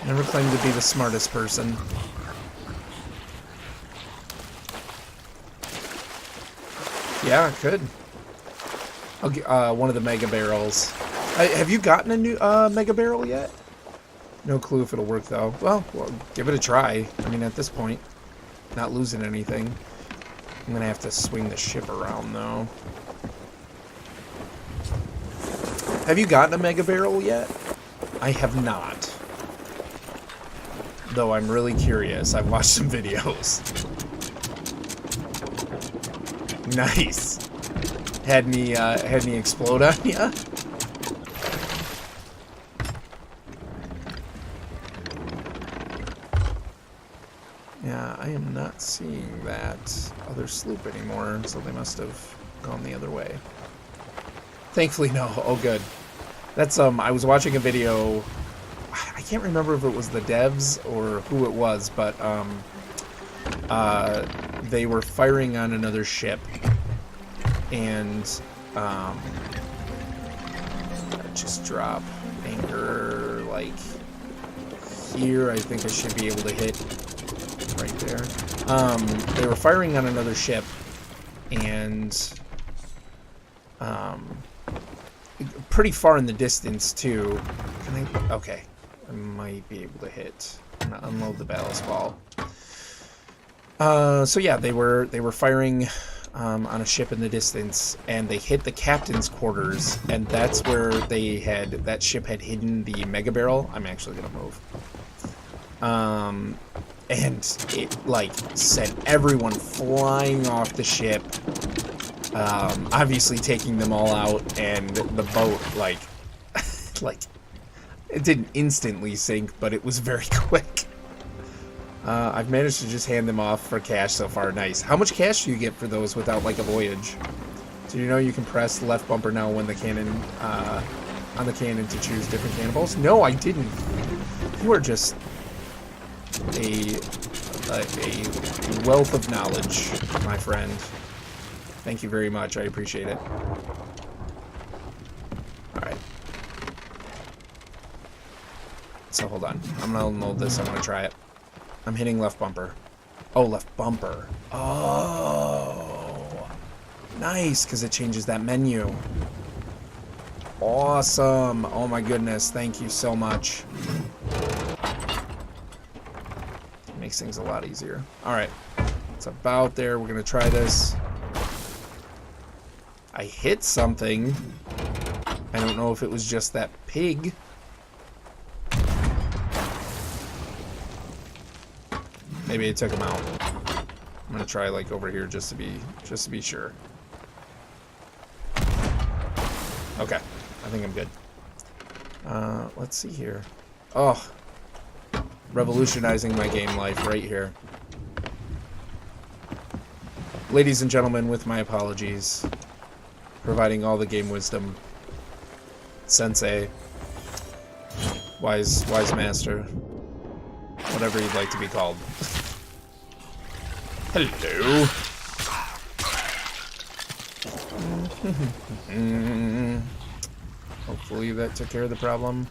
Never claimed to be the smartest person. Yeah, it could. I'll get one of the mega barrels. Have you gotten a new mega barrel yet? No clue if it'll work though. Well, give it a try. I mean, at this point, not losing anything. I'm gonna have to swing the ship around though. Have you gotten a mega barrel yet? I have not. Though I'm really curious. I've watched some videos. Nice. Had me explode on ya? Yeah, I am not seeing that other sloop anymore, so they must have gone the other way. Thankfully, no. Oh, good. That's, I was watching a video. I can't remember if it was the devs or who it was, but, they were firing on another ship. And, just drop anchor, like, here. I think I should be able to hit right there. They were firing on another ship, and, pretty far in the distance, too. Can I? Okay. I might be able to hit. I'm gonna unload the ballast ball. So yeah, they were firing on a ship in the distance, and they hit the captain's quarters, and that's where that ship had hidden the mega barrel. I'm actually gonna move. And it like sent everyone flying off the ship. Obviously taking them all out, and the boat like it didn't instantly sink, but it was very quick. I've managed to just hand them off for cash so far. Nice. How much cash do you get for those without like a voyage? Do you know you can press left bumper now when the cannon on the cannon to choose different cannonballs? No, I didn't. You are just a wealth of knowledge, my friend. Thank you very much. I appreciate it. Alright. So hold on. I'm gonna unload this. I'm gonna try it. I'm hitting left bumper. Oh, left bumper. Oh. Nice, because it changes that menu. Awesome. Oh my goodness. Thank you so much. It makes things a lot easier. Alright. It's about there. We're gonna try this. I hit something. I don't know if it was just that pig. Maybe I took him out. I'm gonna try like over here just to be sure. Okay, I think I'm good. Let's see here. Oh, revolutionizing my game life right here. Ladies and gentlemen, with my apologies. Providing all the game wisdom. Sensei. Wise master. Whatever you'd like to be called. Hello. Hopefully that took care of the problem.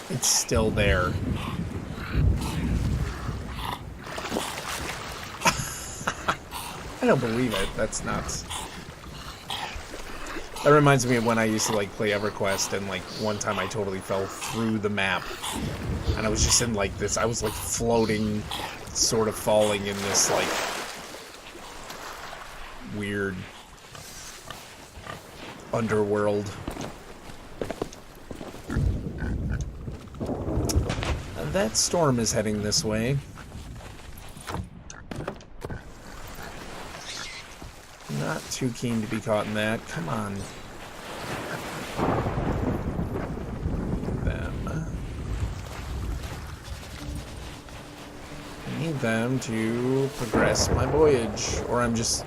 It's still there. I don't believe it. That's nuts. That reminds me of when I used to like play EverQuest, and like one time I totally fell through the map, and I was just in like this. I was like floating, sort of falling in this like weird underworld. And that storm is heading this way. Not too keen to be caught in that. Come on. Them. I need them to progress my voyage, or I'm just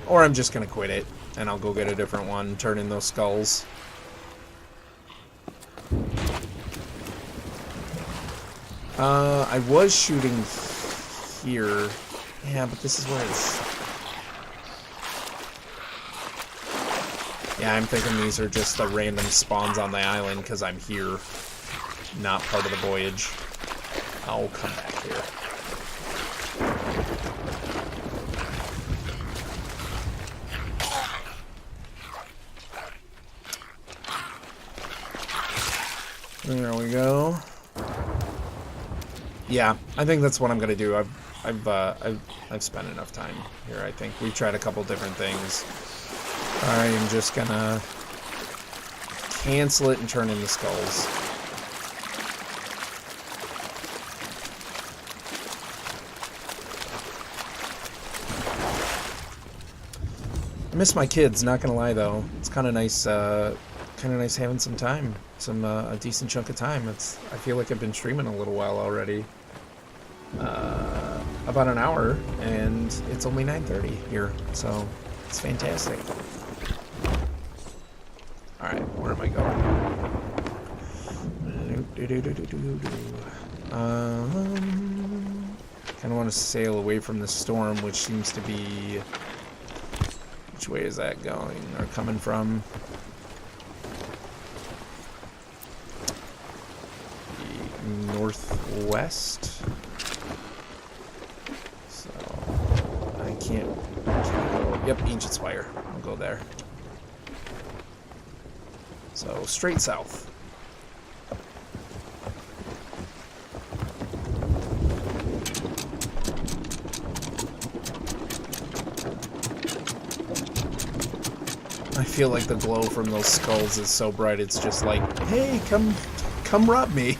gonna quit it, and I'll go get a different one. Turn in those skulls. I was shooting here. Yeah, but this is where it's. Yeah, I'm thinking these are just the random spawns on the island because I'm here, not part of the voyage. I'll come back here. There we go. Yeah, I think that's what I'm gonna do. I've spent enough time here. I think we've tried a couple different things. I am just gonna cancel it and turn in the skulls. I miss my kids. Not gonna lie though, it's kind of nice. Kind of nice having some time, a decent chunk of time. I feel like I've been streaming a little while already. About an hour, and it's only 9:30 here, so it's fantastic. Alright, where am I going? Kind of want to sail away from the storm, which seems to be... Which way is that going, or coming from? The northwest? Can't go. Yep, Ancient Spire. I'll go there. So, straight south. I feel like the glow from those skulls is so bright, it's just like, hey, come rob me.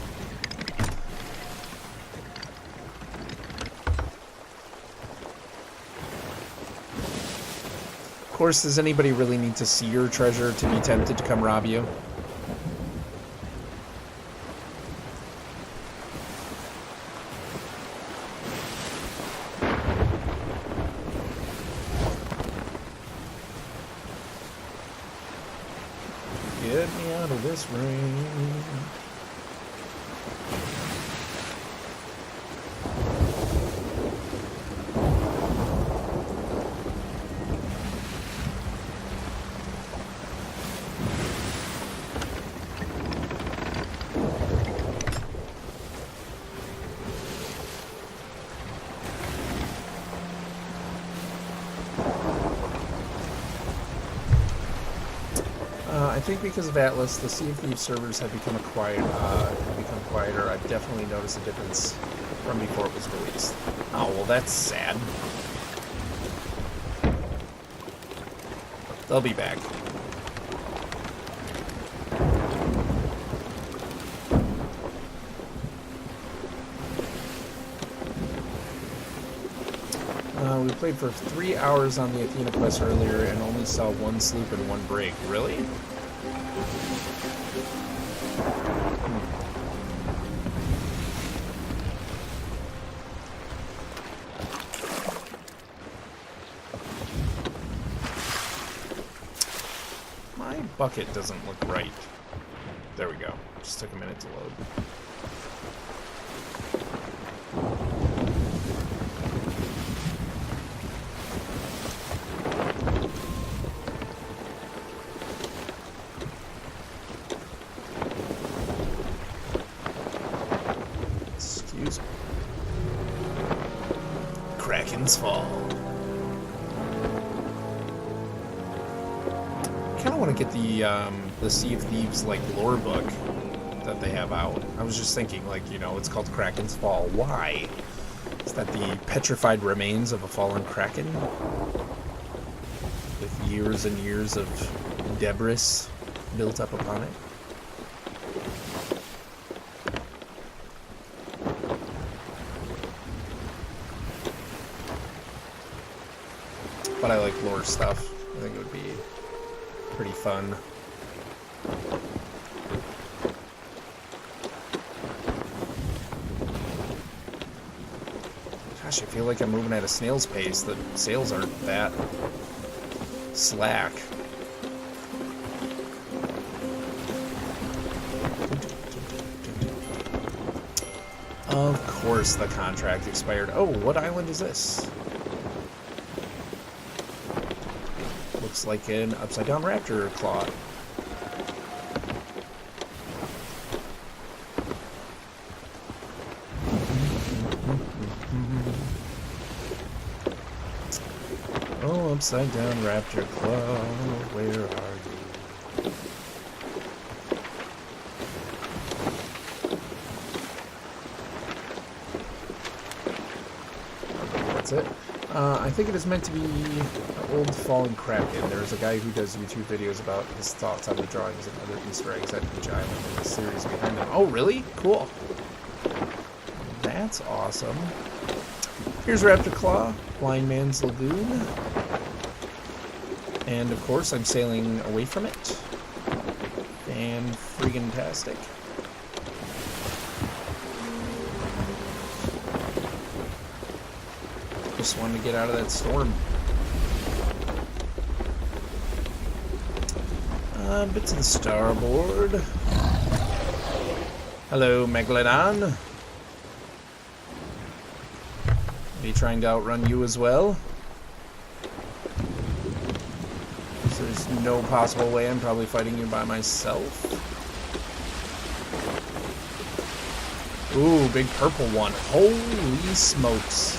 Of course, does anybody really need to see your treasure to be tempted to come rob you? Get me out of this rain. I think because of Atlas, the Sea of Thieves servers have become quieter. I've definitely noticed a difference from before it was released. Oh, well, that's sad. They'll be back. We played for 3 hours on the Athena quest earlier and only saw one sloop and one brig. Really? My bucket doesn't look right. There we go. Just took a minute to load. Fall. I kind of want to get the Sea of Thieves like lore book that they have out. I was just thinking, like, you know, it's called Kraken's Fall. Why? Is that the petrified remains of a fallen kraken with years and years of debris built up upon it? But I like lore stuff. I think it would be pretty fun. Gosh, I feel like I'm moving at a snail's pace. The sails aren't that slack. Of course the contract expired. Oh, what island is this? looks like an upside-down raptor claw. Oh, upside-down raptor claw, where are you? That's it. I think it is meant to be an old fallen Kraken. There's a guy who does YouTube videos about his thoughts on the drawings and other Easter eggs at each island in the series behind them. Oh, really? Cool. That's awesome. Here's Raptor Claw, Blind Man's Lagoon. And of course, I'm sailing away from it. Fan-friggin-tastic. Just wanted to get out of that storm. Bit to the starboard. Hello, Megalodon. Are you trying to outrun you as well? So there's no possible way I'm probably fighting you by myself. Ooh, big purple one. Holy smokes.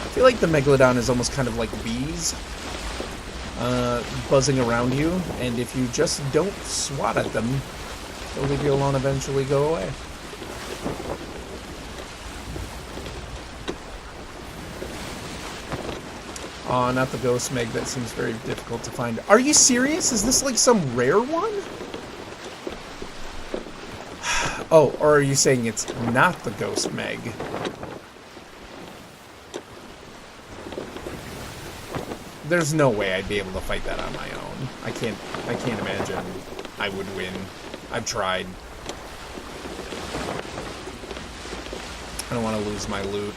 I feel like the Megalodon is almost kind of like bees, buzzing around you, and if you just don't swat at them, they'll leave you alone and eventually go away. Aw, not the Ghost Meg. That seems very difficult to find. Are you serious? Is this like some rare one? Oh, or are you saying it's not the Ghost Meg? There's no way I'd be able to fight that on my own. I can't imagine I would win. I've tried. I don't want to lose my loot.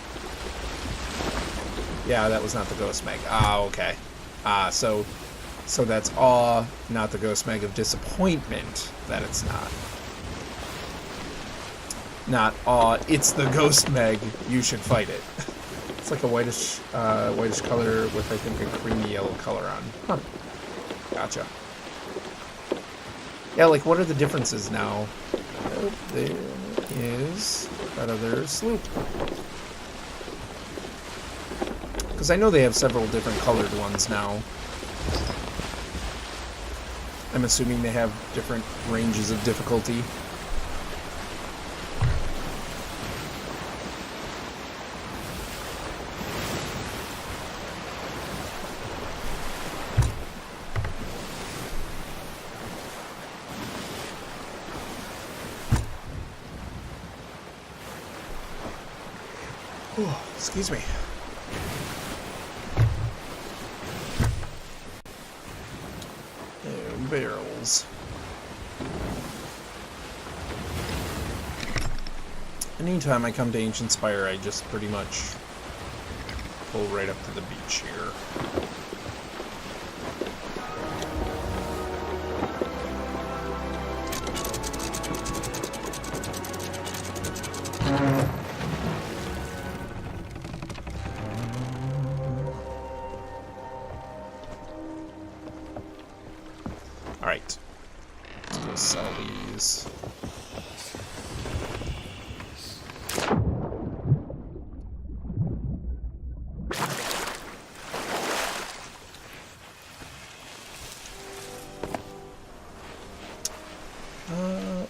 Yeah, that was not the Ghost Meg. Ah, okay. So that's awe, not the Ghost Meg of disappointment that it's not. Not awe, it's the Ghost Meg, you should fight it. It's like a whitish color with, I think, a creamy yellow color on. Huh. Gotcha. Yeah, like, what are the differences now? Oh, there is that other sloop. Because I know they have several different colored ones now. I'm assuming they have different ranges of difficulty. Oh, excuse me. Barrels. Anytime I come to Ancient Spire, I just pretty much pull right up to the beach here. Alright. Let's go sell these.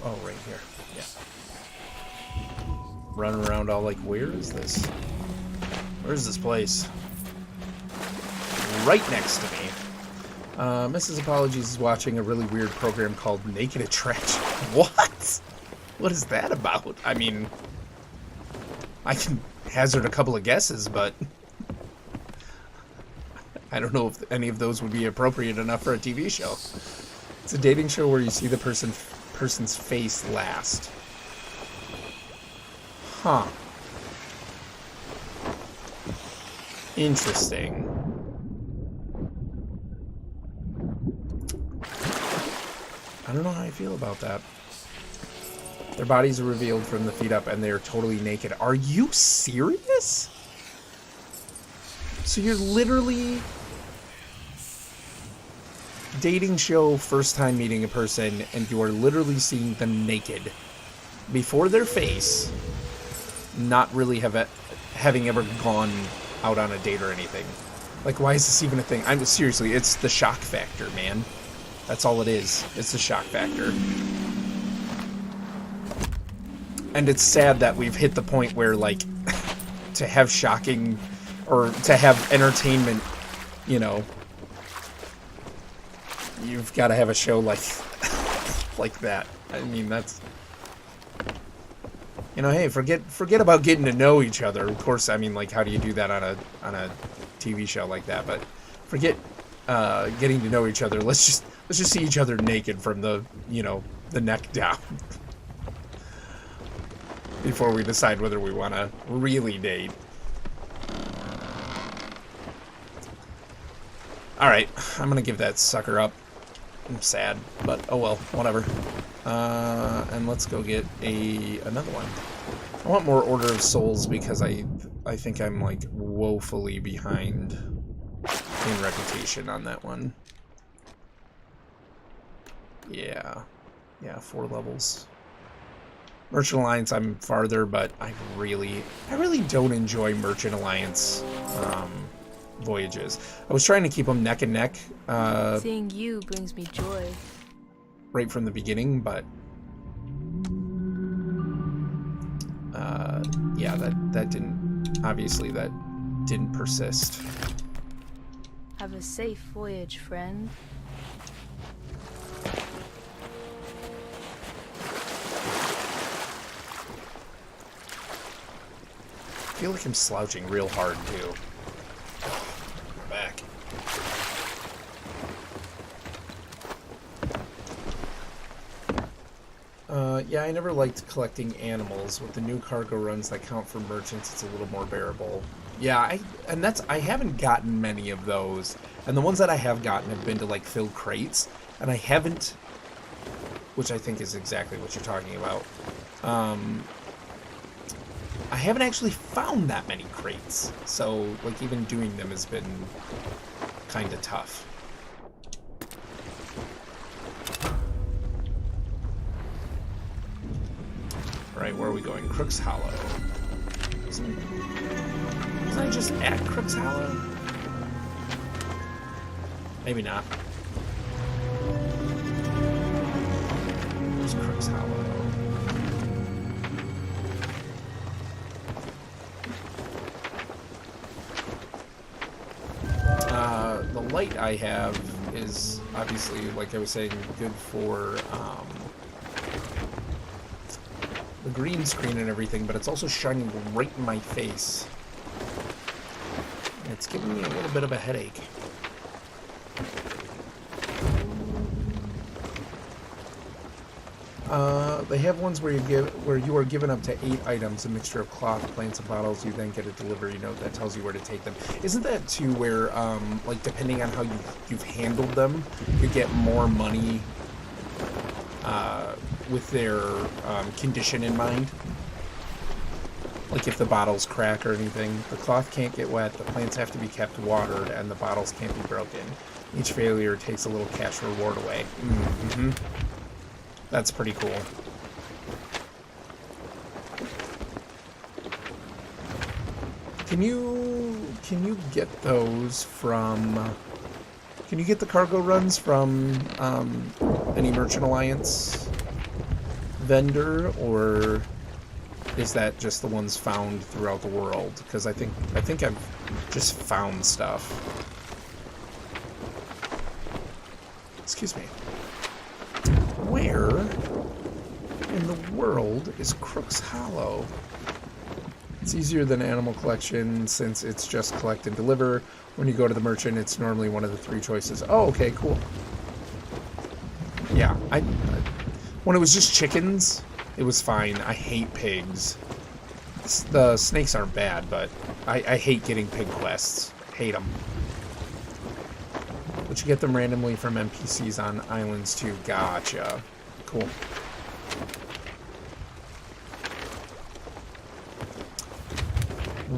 Oh, right here. Yeah. Running around all like, where is this? Where's this place? Right next to me. Mrs. Apologies is watching a really weird program called Naked Attraction. What? What is that about? I mean, I can hazard a couple of guesses, but I don't know if any of those would be appropriate enough for a TV show. It's a dating show where you see the person's face last. Huh. Interesting. I don't know how I feel about that. Their bodies are revealed from the feet up and they're totally naked. Are you serious? So you're literally dating show, first time meeting a person, and you are literally seeing them naked before their face, not really having ever gone out on a date or anything. Like, why is this even a thing? Seriously, it's the shock factor, man. That's all it is. It's the shock factor. And it's sad that we've hit the point where, like, to have shocking, or to have entertainment, you know, you've got to have a show like like that. I mean, that's, you know, hey, forget about getting to know each other. Of course, I mean, like, how do you do that on a TV show like that? But forget getting to know each other. Let's just see each other naked from the, you know, the neck down before we decide whether we want to really date. All right, I'm gonna give that sucker up. I'm sad, but oh well, whatever. And let's go get another one. I want more Order of Souls because I think I'm like woefully behind in reputation on that one. Yeah, 4 levels. Merchant Alliance, I'm farther, but I really don't enjoy Merchant Alliance voyages. I was trying to keep them neck and neck. Seeing you brings me joy. Right from the beginning, but yeah, that didn't persist. Have a safe voyage, friend. I feel like I'm slouching real hard too. I'm back. Yeah, I never liked collecting animals. With the new cargo runs that count for merchants, it's a little more bearable. Yeah, I haven't gotten many of those. And the ones that I have gotten have been to like fill crates, and I haven't, which I think is exactly what you're talking about. I haven't actually found that many crates, so like even doing them has been kind of tough. Right, where are we going? Crook's Hollow. Wasn't I just at Crook's Hollow? Maybe not. Where's Crook's Hollow? The light I have is obviously, like I was saying, good for the green screen and everything, but it's also shining right in my face. And it's giving me a little bit of a headache. They have ones where you are given up to 8 items, a mixture of cloth, plants, and bottles. You then get a delivery note that tells you where to take them. Isn't that too where, like, depending on how you've handled them, you get more money with their condition in mind? Like if the bottles crack or anything, the cloth can't get wet, the plants have to be kept watered, and the bottles can't be broken. Each failure takes a little cash reward away. Mm-hmm. That's pretty cool. Can you get those from... Can you get the cargo runs from any Merchant Alliance vendor, or is that just the ones found throughout the world? Because I think I've just found stuff. Excuse me. Where in the world is Crook's Hollow? It's easier than Animal Collection since it's just collect and deliver. When you go to the merchant, it's normally one of the 3 choices. Oh, okay, cool. Yeah, when it was just chickens, it was fine. I hate pigs. The snakes aren't bad, but I hate getting pig quests. Hate them. But you get them randomly from NPCs on islands too. Gotcha. Cool.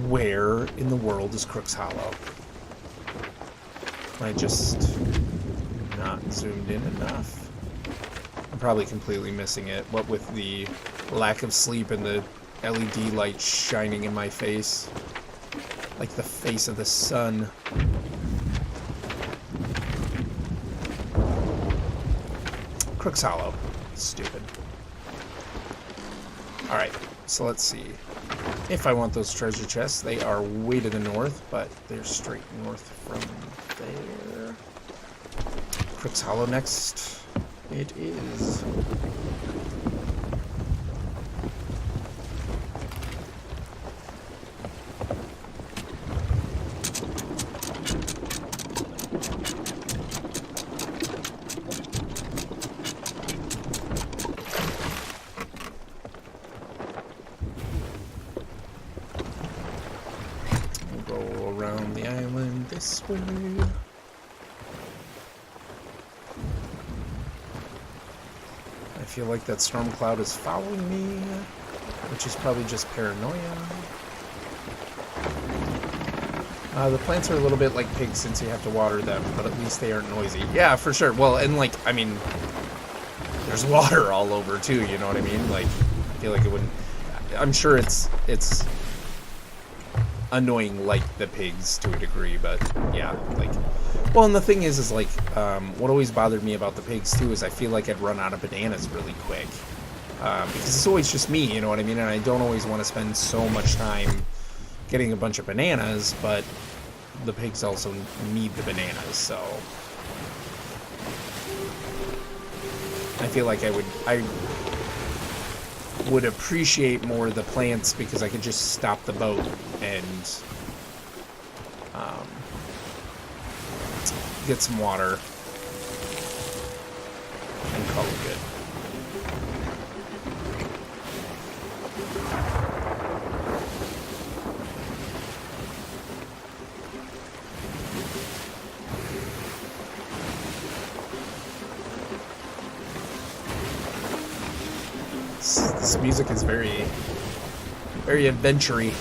Where in the world is Crook's Hollow? I just not zoomed in enough? I'm probably completely missing it. What with the lack of sleep and the LED light shining in my face. Like the face of the sun. Crook's Hollow. Stupid. Alright, so let's see. If I want those treasure chests, they are way to the north, but they're straight north from there. Crook's Hollow next. It is. We'll go around the island this way. I feel like that storm cloud is following me, which is probably just paranoia. The plants are a little bit like pigs since you have to water them, but at least they aren't noisy. Yeah, for sure. Well, and like, I mean, there's water all over too, you know what I mean? Like, I feel like it wouldn't... I'm sure it's annoying like the pigs to a degree, but yeah, like... Well, and the thing is like, what always bothered me about the pigs too is I feel like I'd run out of bananas really quick. Because it's always just me, you know what I mean? And I don't always want to spend so much time getting a bunch of bananas, but the pigs also need the bananas, so... I feel like I would appreciate more the plants because I could just stop the boat and get some water and call it good. This music is very, very adventure-y.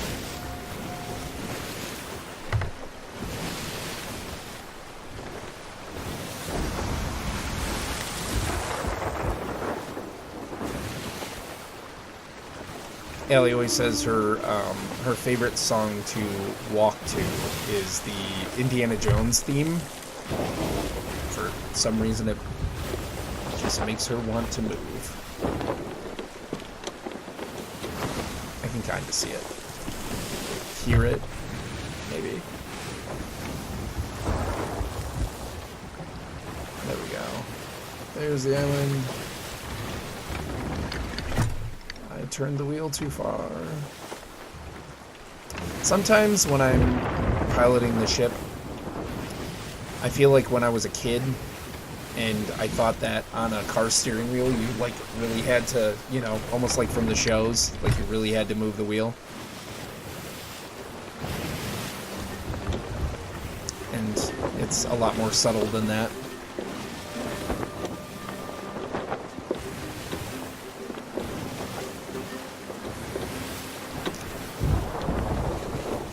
Ellie always says her favorite song to walk to is the Indiana Jones theme. For some reason, it just makes her want to move. I can kind of see it. Hear it, maybe. There we go. There's the island. I turned the wheel too far. Sometimes when I'm piloting the ship, I feel like when I was a kid and I thought that on a car steering wheel you like really had to, you know, almost like from the shows, like you really had to move the wheel. And it's a lot more subtle than that.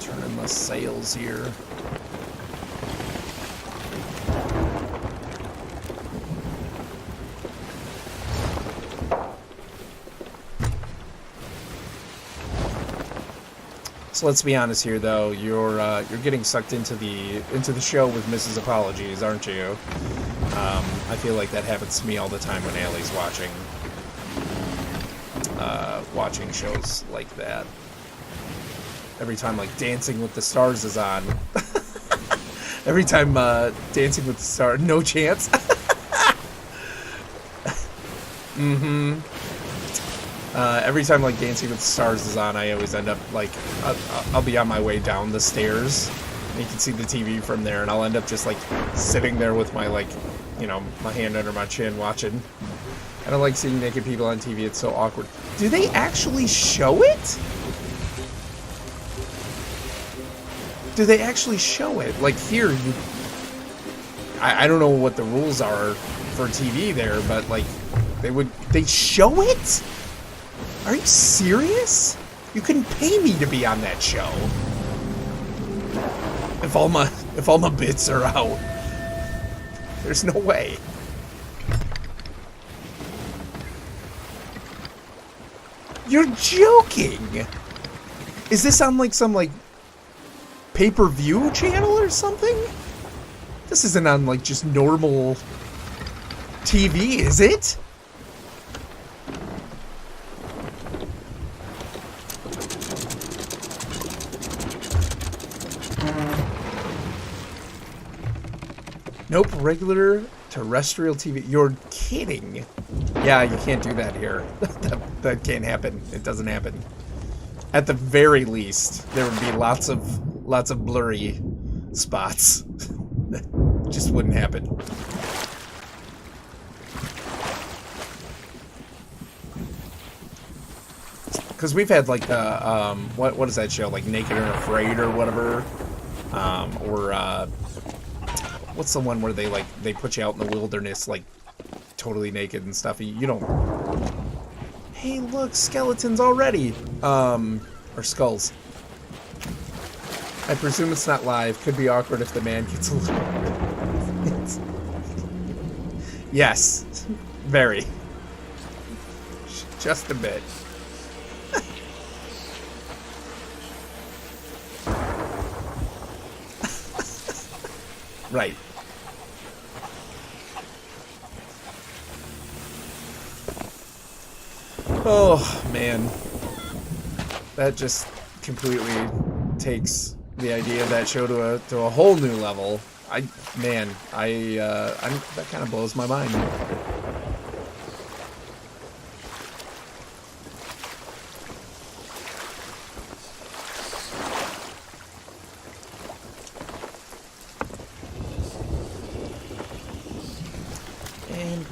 Turning the sails here. So let's be honest here, though. You're getting sucked into the show with Mrs. Apologies, aren't you? I feel like that happens to me all the time when Allie's watching shows like that. Every time like Dancing with the Stars is on. Every time Dancing with the Stars, no chance. Mm-hmm. Every time like Dancing with the Stars is on, I always end up like I'll be on my way down the stairs and you can see the TV from there, and I'll end up just like sitting there with my like, you know, my hand under my chin watching. I don't like seeing naked people on TV. It's so awkward. Do they actually show it? Do they actually show it? Like here, I don't know what the rules are for TV there, but like they show it? Are you serious? You couldn't pay me to be on that show. If all my bits are out. There's no way. You're joking! Is this on like some like pay-per-view channel or something? This isn't on like just normal TV, is it? Nope, regular terrestrial TV. You're kidding. Yeah, you can't do that here. that can't happen. It doesn't happen. At the very least, there would be lots of blurry spots. That just wouldn't happen. Because we've had like the what is that show, like Naked and Afraid or whatever, or what's the one where they put you out in the wilderness like totally naked and stuff. You don't. Hey, look, skeletons already. Or skulls. I presume it's not live. Could be awkward if the man gets a little. Yes, very. Just a bit. Right. Oh, man. That just completely takes the idea of that show to a whole new level. That kind of blows my mind.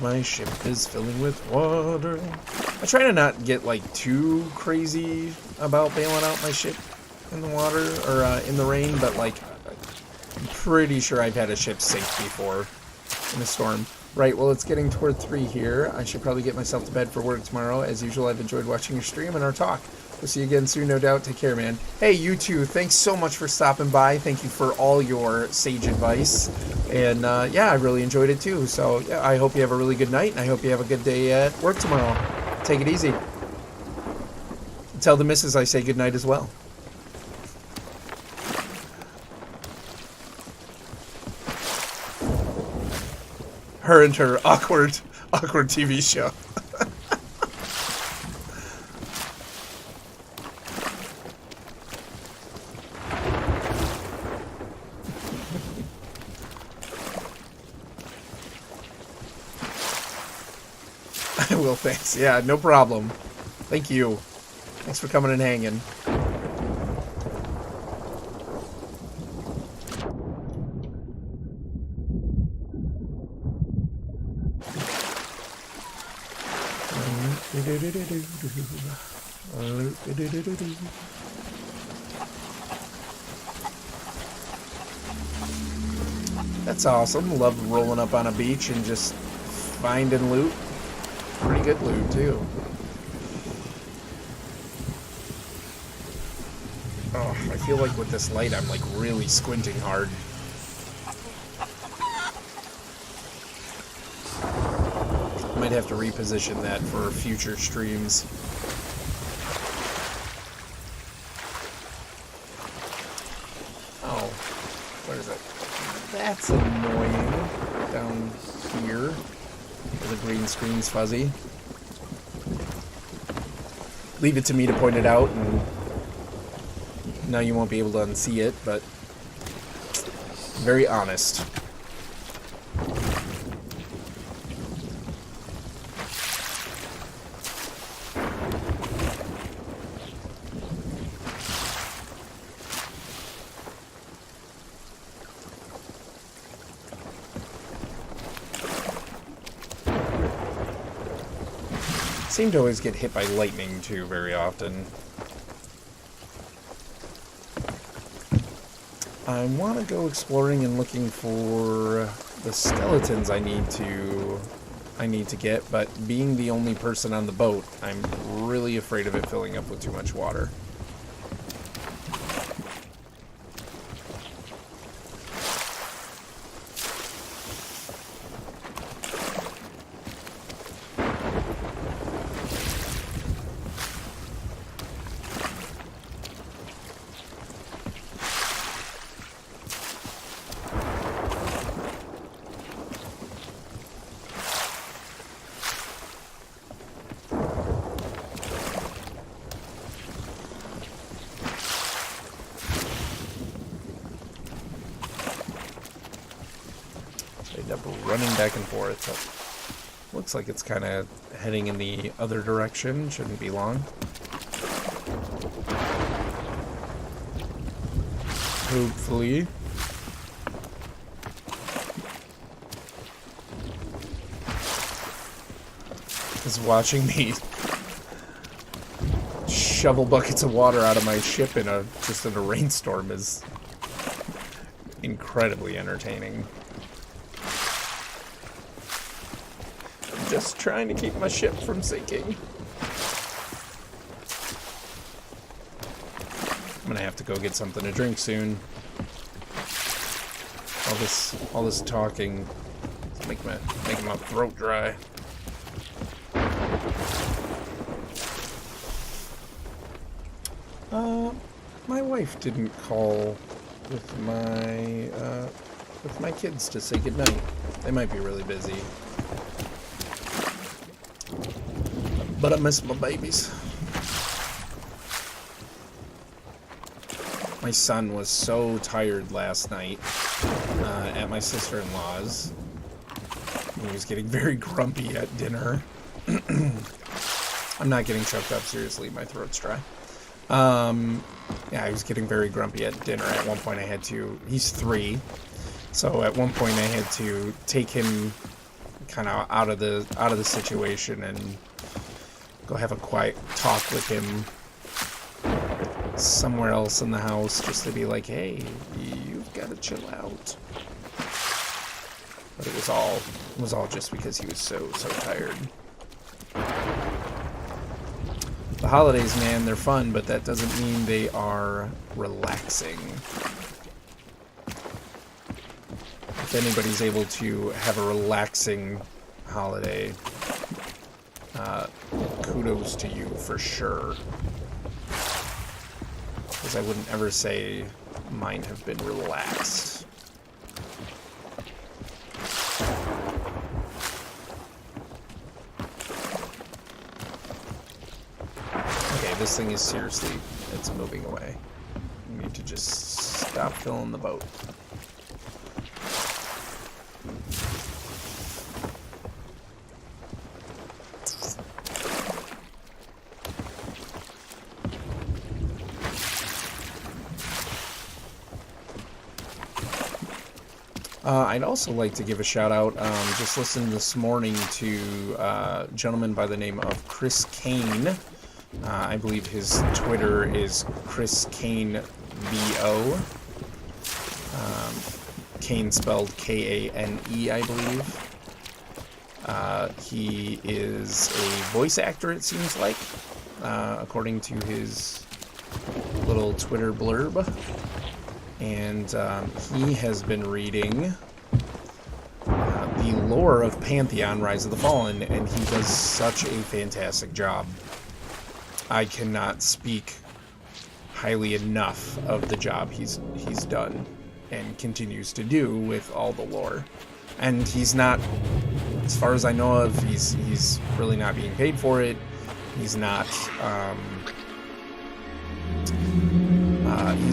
My ship is filling with water. I try to not get like too crazy about bailing out my ship in the water or in the rain, but like I'm pretty sure I've had a ship sink before in a storm. Right, well, it's getting toward 3 here. I should probably get myself to bed for work tomorrow. As usual, I've enjoyed watching your stream and our talk. We'll see you again soon, no doubt. Take care, man. Hey, you too. Thanks so much for stopping by. Thank you for all your sage advice. And, yeah, I really enjoyed it, too. So, yeah, I hope you have a really good night, and I hope you have a good day at work tomorrow. Take it easy. Tell the missus I say good night as well. Her and her awkward TV show. I will, thanks. Yeah, no problem. Thank you. Thanks for coming and hanging. That's awesome. Love rolling up on a beach and just finding loot. Pretty good loot, too. Oh, I feel like with this light, I'm like really squinting hard. Might have to reposition that for future streams. Oh, where is it? That's annoying. Down here. The green screen's fuzzy. Leave it to me to point it out, and now you won't be able to unsee it, but very honest. Seem to always get hit by lightning too very often. I want to go exploring and looking for the skeletons I need to get, but being the only person on the boat, I'm really afraid of it filling up with too much water. spinning back and forth. But looks like it's kind of heading in the other direction. Shouldn't be long. Hopefully. Is watching me shovel buckets of water out of my ship in a rainstorm is incredibly entertaining. I'm just trying to keep my ship from sinking. I'm gonna have to go get something to drink soon. All this talking is making my throat dry. My wife didn't call with my kids to say goodnight. They might be really busy. But I miss my babies. My son was so tired last night at my sister-in-law's. He was getting very grumpy at dinner. I'm not getting choked up, seriously, my throat's dry. Yeah, I was getting very grumpy at dinner. At one point I had to, he's 3, so at one point I had to take him kind of out of the situation and go have a quiet talk with him somewhere else in the house, just to be like, hey, you've got to chill out. But it was all just because he was so tired. The holidays, man, they're fun, but that doesn't mean they are relaxing. If anybody's able to have a relaxing holiday, kudos to you for sure. Because I wouldn't ever say mine have been relaxed. This thing is seriously, it's moving away. I need to just stop filling the boat. I'd also like to give a shout out. Just listened this morning to a gentleman by the name of Chris Kane. I believe his Twitter is Chris Kane VO. Kane spelled K-A-N-E, I believe. He is a voice actor, it seems like, according to his little Twitter blurb. And he has been reading the lore of Pantheon, Rise of the Fallen, and he does such a fantastic job. I cannot speak highly enough of the job he's done and continues to do with all the lore. And he's not, as far as I know of, he's really not being paid for it. He's not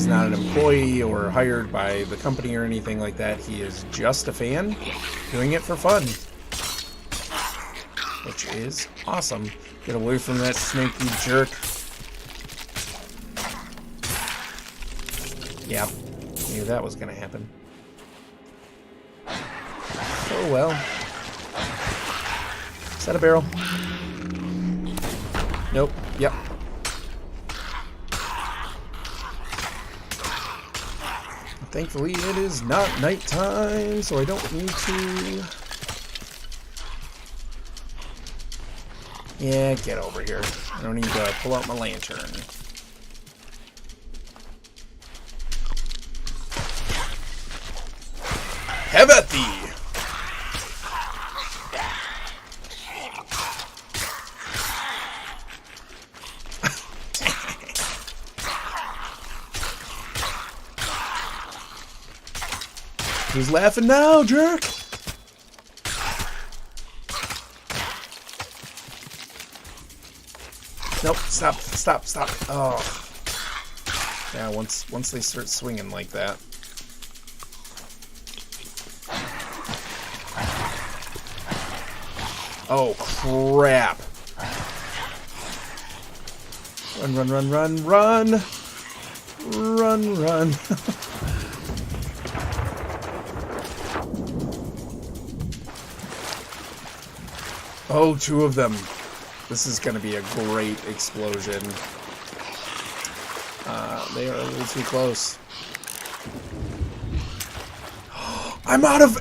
an employee or hired by the company or anything like that. He is just a fan doing it for fun, which is awesome. Get away from that snake, you jerk. Yep, knew that was gonna happen. Oh well. Is that a barrel? Nope. Yep. Thankfully, it is not nighttime, so I don't need to... Yeah, get over here. I don't need to pull out my lantern. Have at thee! Who's laughing now, jerk? Nope, stop. Oh. Yeah, once they start swinging like that. Oh, crap. Run, run, run, run, run. Run, run. Oh, two of them. This is going to be a great explosion. They are a little too close. I'm out of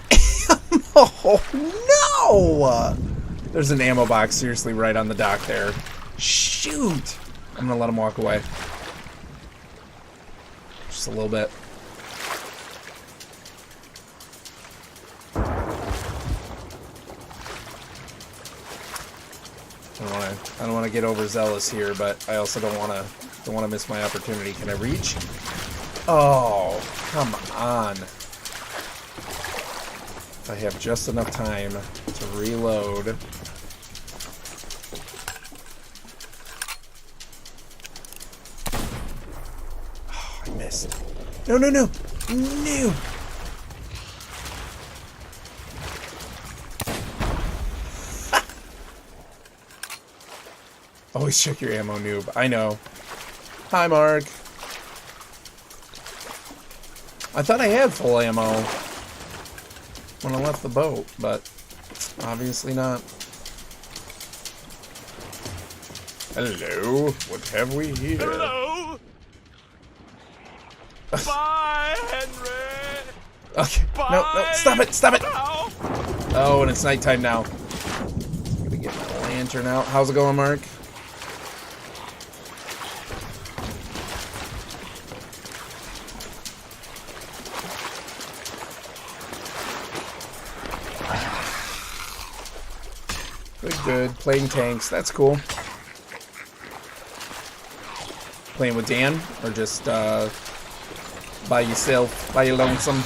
ammo! No! There's an ammo box seriously right on the dock there. Shoot! I'm gonna let him walk away. Just a little bit. I don't want to get overzealous here, but I also don't want to miss my opportunity. Can I reach? Oh, come on. If I have just enough time to reload. Oh, I missed. No, no, no. No. Always check your ammo, noob. I know. Hi, Mark. I thought I had full ammo when I left the boat, but obviously not. Hello, what have we here? Hello. Bye, Henry. Okay, Bye. no, stop it, stop it. Now. Oh, and it's nighttime now. Gonna get my lantern out. How's it going, Mark? Good. Playing tanks. That's cool. Playing with Dan? Or just, by yourself? By your lonesome?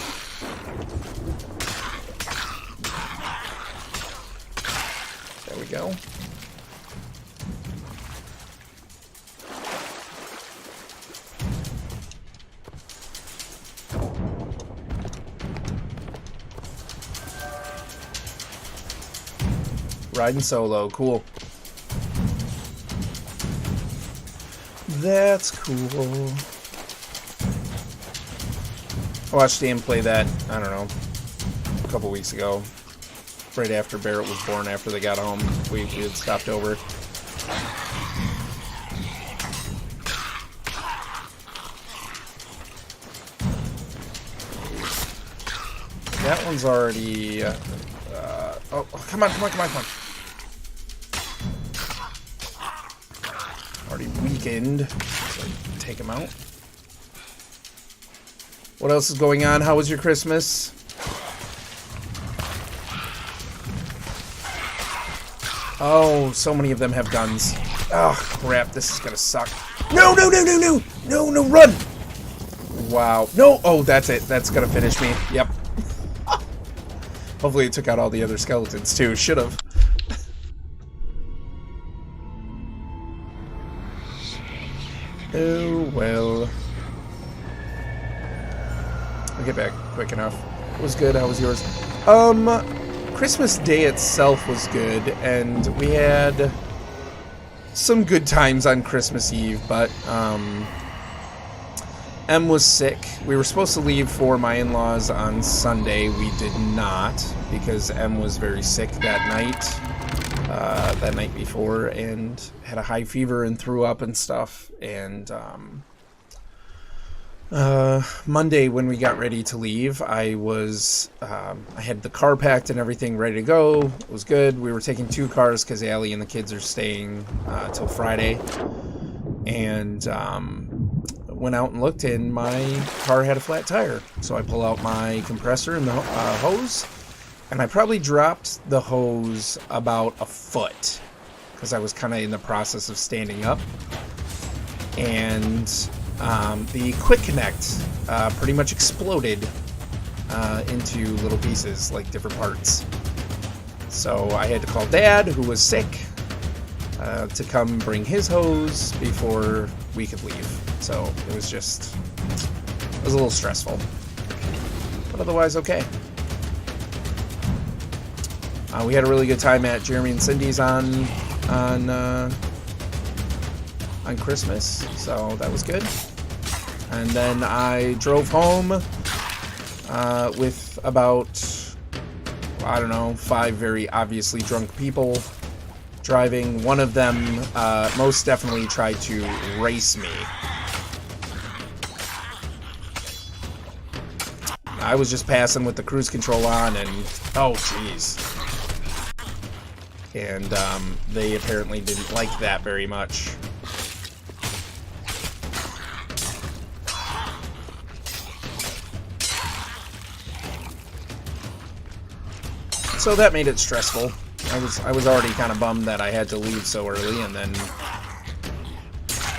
There we go. Riding solo, cool. That's cool. I watched Dan play that, I don't know, a couple weeks ago. Right after Barrett was born, after they got home. We had stopped over. That one's already... oh, come on. Already weakened. So take him out. What else is going on? How was your Christmas? Oh, so many of them have guns. Oh, crap. This is gonna suck. No, run! Wow. No, oh, that's it. That's gonna finish me. Yep. Hopefully it took out all the other skeletons, too. Should've. Oh, well. I'll get back quick enough. It was good. How was yours? Christmas Day itself was good, and we had some good times on Christmas Eve, but, Em was sick. We were supposed to leave for my in-laws on Sunday. We did not, because Em was very sick that night before, and had a high fever and threw up and stuff. And Monday, when we got ready to leave, I had the car packed and everything ready to go. It was good. We were taking 2 cars because Allie and the kids are staying till Friday. And went out and looked, and my car had a flat tire. So I pull out my compressor and the hose, and I probably dropped the hose about a foot because I was kind of in the process of standing up. And the quick connect pretty much exploded into little pieces, like different parts. So I had to call Dad, who was sick, to come bring his hose before we could leave. So it was a little stressful, but otherwise okay. We had a really good time at Jeremy and Cindy's on Christmas, so that was good. And then I drove home with about, I don't know, 5 very obviously drunk people driving. One of them most definitely tried to race me. I was just passing with the cruise control on, and oh jeez. And they apparently didn't like that very much. So that made it stressful. I was already kind of bummed that I had to leave so early, and then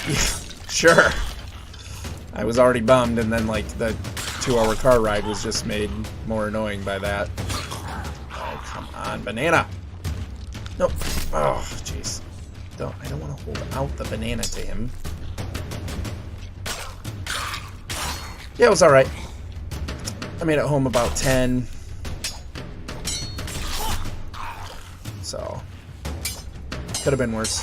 yeah, sure. I was already bummed, and then like the 2-hour car ride was just made more annoying by that. Oh, come on, banana. Nope. Oh, jeez. I don't want to hold out the banana to him. Yeah, it was alright. I made it home about 10. So, could have been worse.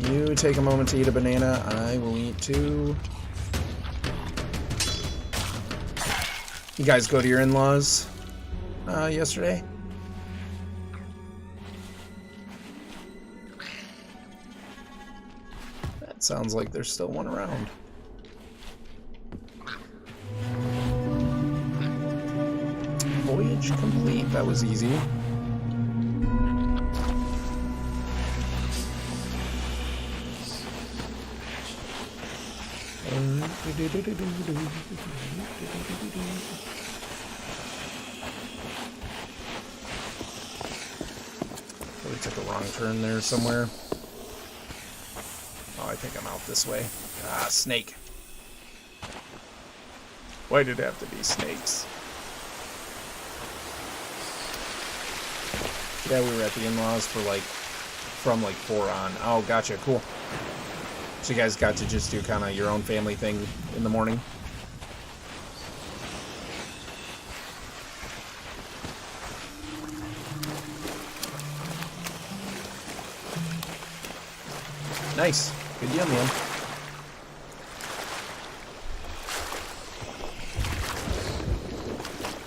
You take a moment to eat a banana. I will eat too. You guys go to your in-laws yesterday? That sounds like there's still one around. Voyage complete. That was easy. We took a wrong turn there somewhere. Oh, I think I'm out this way. Ah, snake. Why did it have to be snakes? Yeah, we were at the in-laws for from 4 on. Oh, gotcha, cool. So you guys got to just do kind of your own family thing in the morning? Nice. Good deal, man.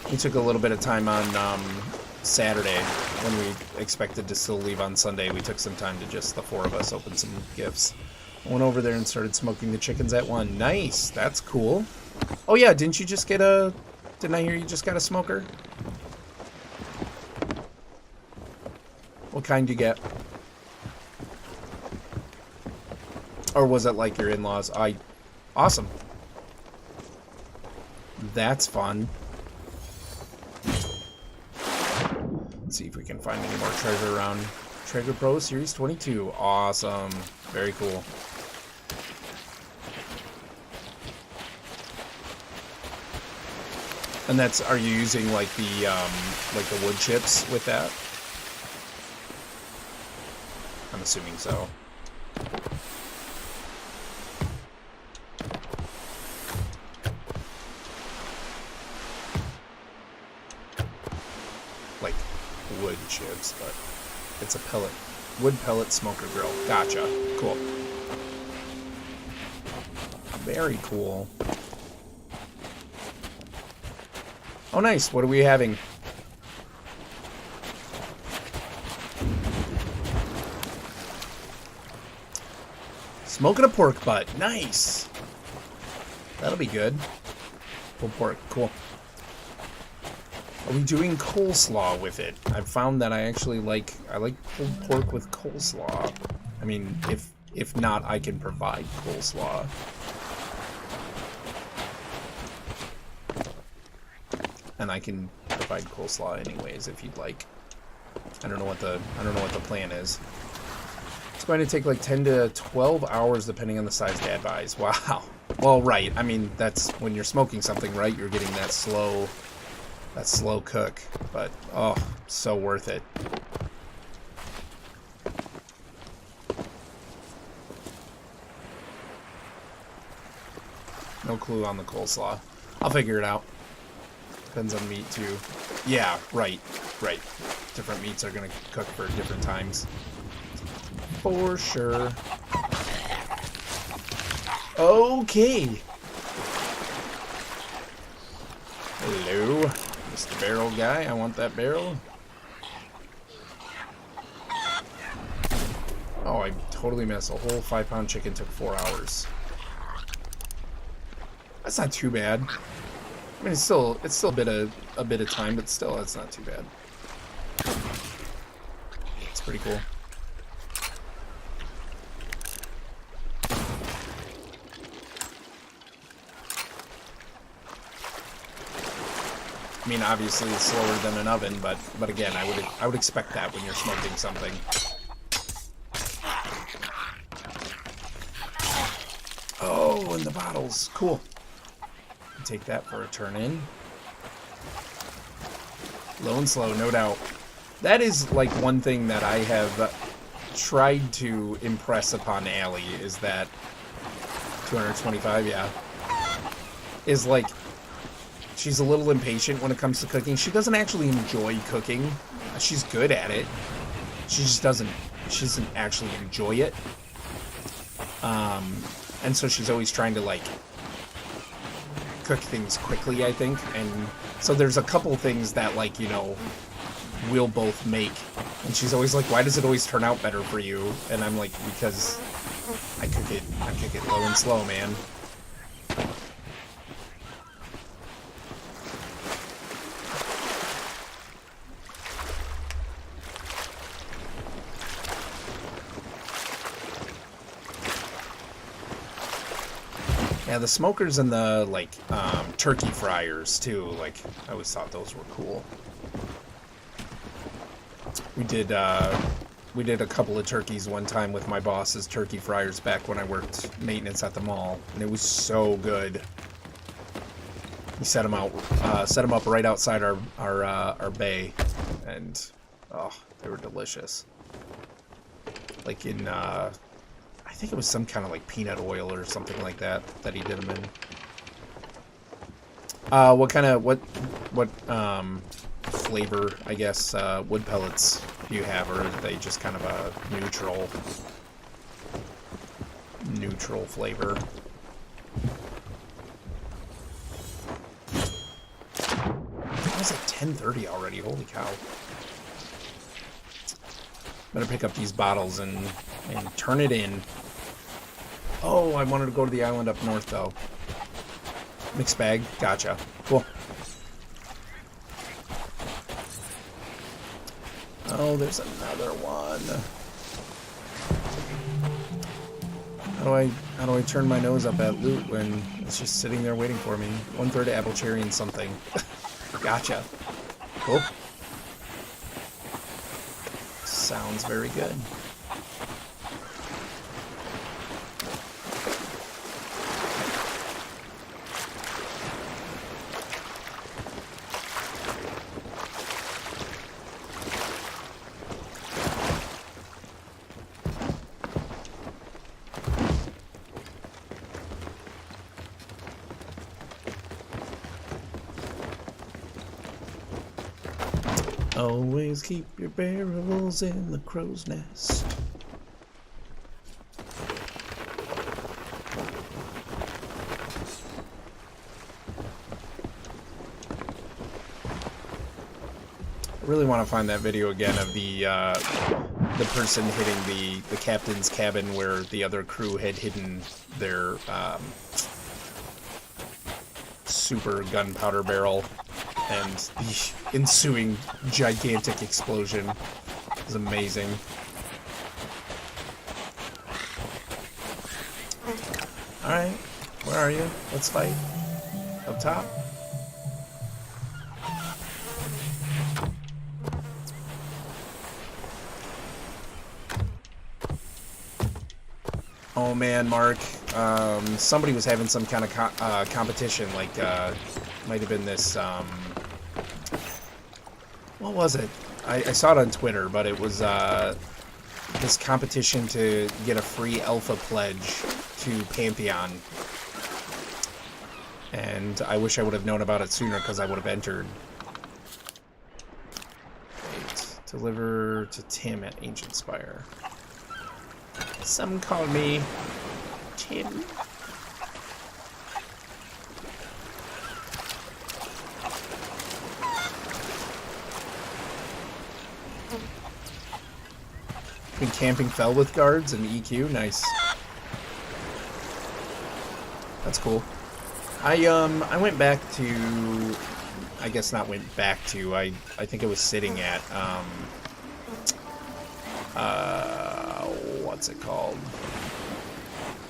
We took a little bit of time on Saturday when we expected to still leave on Sunday. We took some time to just, the 4 of us, open some gifts. Went over there and started smoking the chickens at 1. Nice. That's cool. Oh, yeah. Didn't you just get didn't I hear you just got a smoker? What kind you get? Or was it like your in-laws? Awesome. That's fun. Let's see if we can find any more treasure around. Traeger Pro Series 22. Awesome. Very cool. And are you using like the wood chips with that? I'm assuming so. Like wood chips, but it's a wood pellet smoker grill. Gotcha. Cool. Very cool. Oh, nice. What are we having? Smoking a pork butt. Nice. That'll be good. Pulled pork. Cool. Are we doing coleslaw with it? I've found that I actually like pulled pork with coleslaw. I mean, if not, I can provide coleslaw. And I can provide coleslaw anyways if you'd like. I don't know what the plan is. It's going to take like 10 to 12 hours depending on the size Dad buys. Wow. Well, right. I mean, that's when you're smoking something, right? You're getting that slow that slow cook, but oh, so worth it. No clue on the coleslaw. I'll figure it out. Depends on meat too. Yeah, right. Different meats are gonna cook for different times. For sure. Okay. Hello, Mr. Barrel guy. I want that barrel. Oh, I totally missed. A whole 5-pound chicken took 4 hours. That's not too bad. I mean, it's still a bit of time, but still, that's not too bad. It's pretty cool. I mean, obviously it's slower than an oven, but again, I would expect that when you're smoking something. Oh, and the bottles, cool. Take that for a turn in. Low and slow, no doubt. That is like one thing that I have tried to impress upon Allie is that 225, yeah, is like she's a little impatient when it comes to cooking. She doesn't actually enjoy cooking. She's good at it. She just doesn't. She doesn't actually enjoy it. And so she's always trying to like cook things quickly, I think. And so there's a couple things that, like, you know, we'll both make. And she's always like, why does it always turn out better for you? And I'm like, because I cook it low and slow, man. Yeah, the smokers and the, like, turkey fryers, too. Like, I always thought those were cool. We did a couple of turkeys one time with my boss's turkey fryers back when I worked maintenance at the mall, and it was so good. We set them up right outside our bay, and oh, they were delicious. Like in I think it was some kind of like peanut oil or something like that he did them in. What flavor, I guess, wood pellets do you have, or are they just kind of a neutral flavor? It's like 10:30 already. Holy cow! Better pick up these bottles and turn it in. Oh, I wanted to go to the island up north, though. Mixed bag. Gotcha. Cool. Oh, there's another one. How do I turn my nose up at loot when it's just sitting there waiting for me? 1/3 apple cherry and something. Gotcha. Cool. Sounds very good. Always keep your barrels in the crow's nest. I really want to find that video again of the person hitting the captain's cabin where the other crew had hidden their super gunpowder barrel, and the ensuing gigantic explosion is amazing. Alright, where are you? Let's fight. Up top? Oh man, Mark. Somebody was having some kind of competition, like, might have been this, what was it? I saw it on Twitter, but it was this competition to get a free alpha pledge to Pantheon. And I wish I would have known about it sooner because I would have entered. Wait, deliver to Tim at Ancient Spire. Some call me Tim. Been camping fell with guards and EQ, nice. That's cool. I went back to, I guess not went back to, I think I was sitting at what's it called?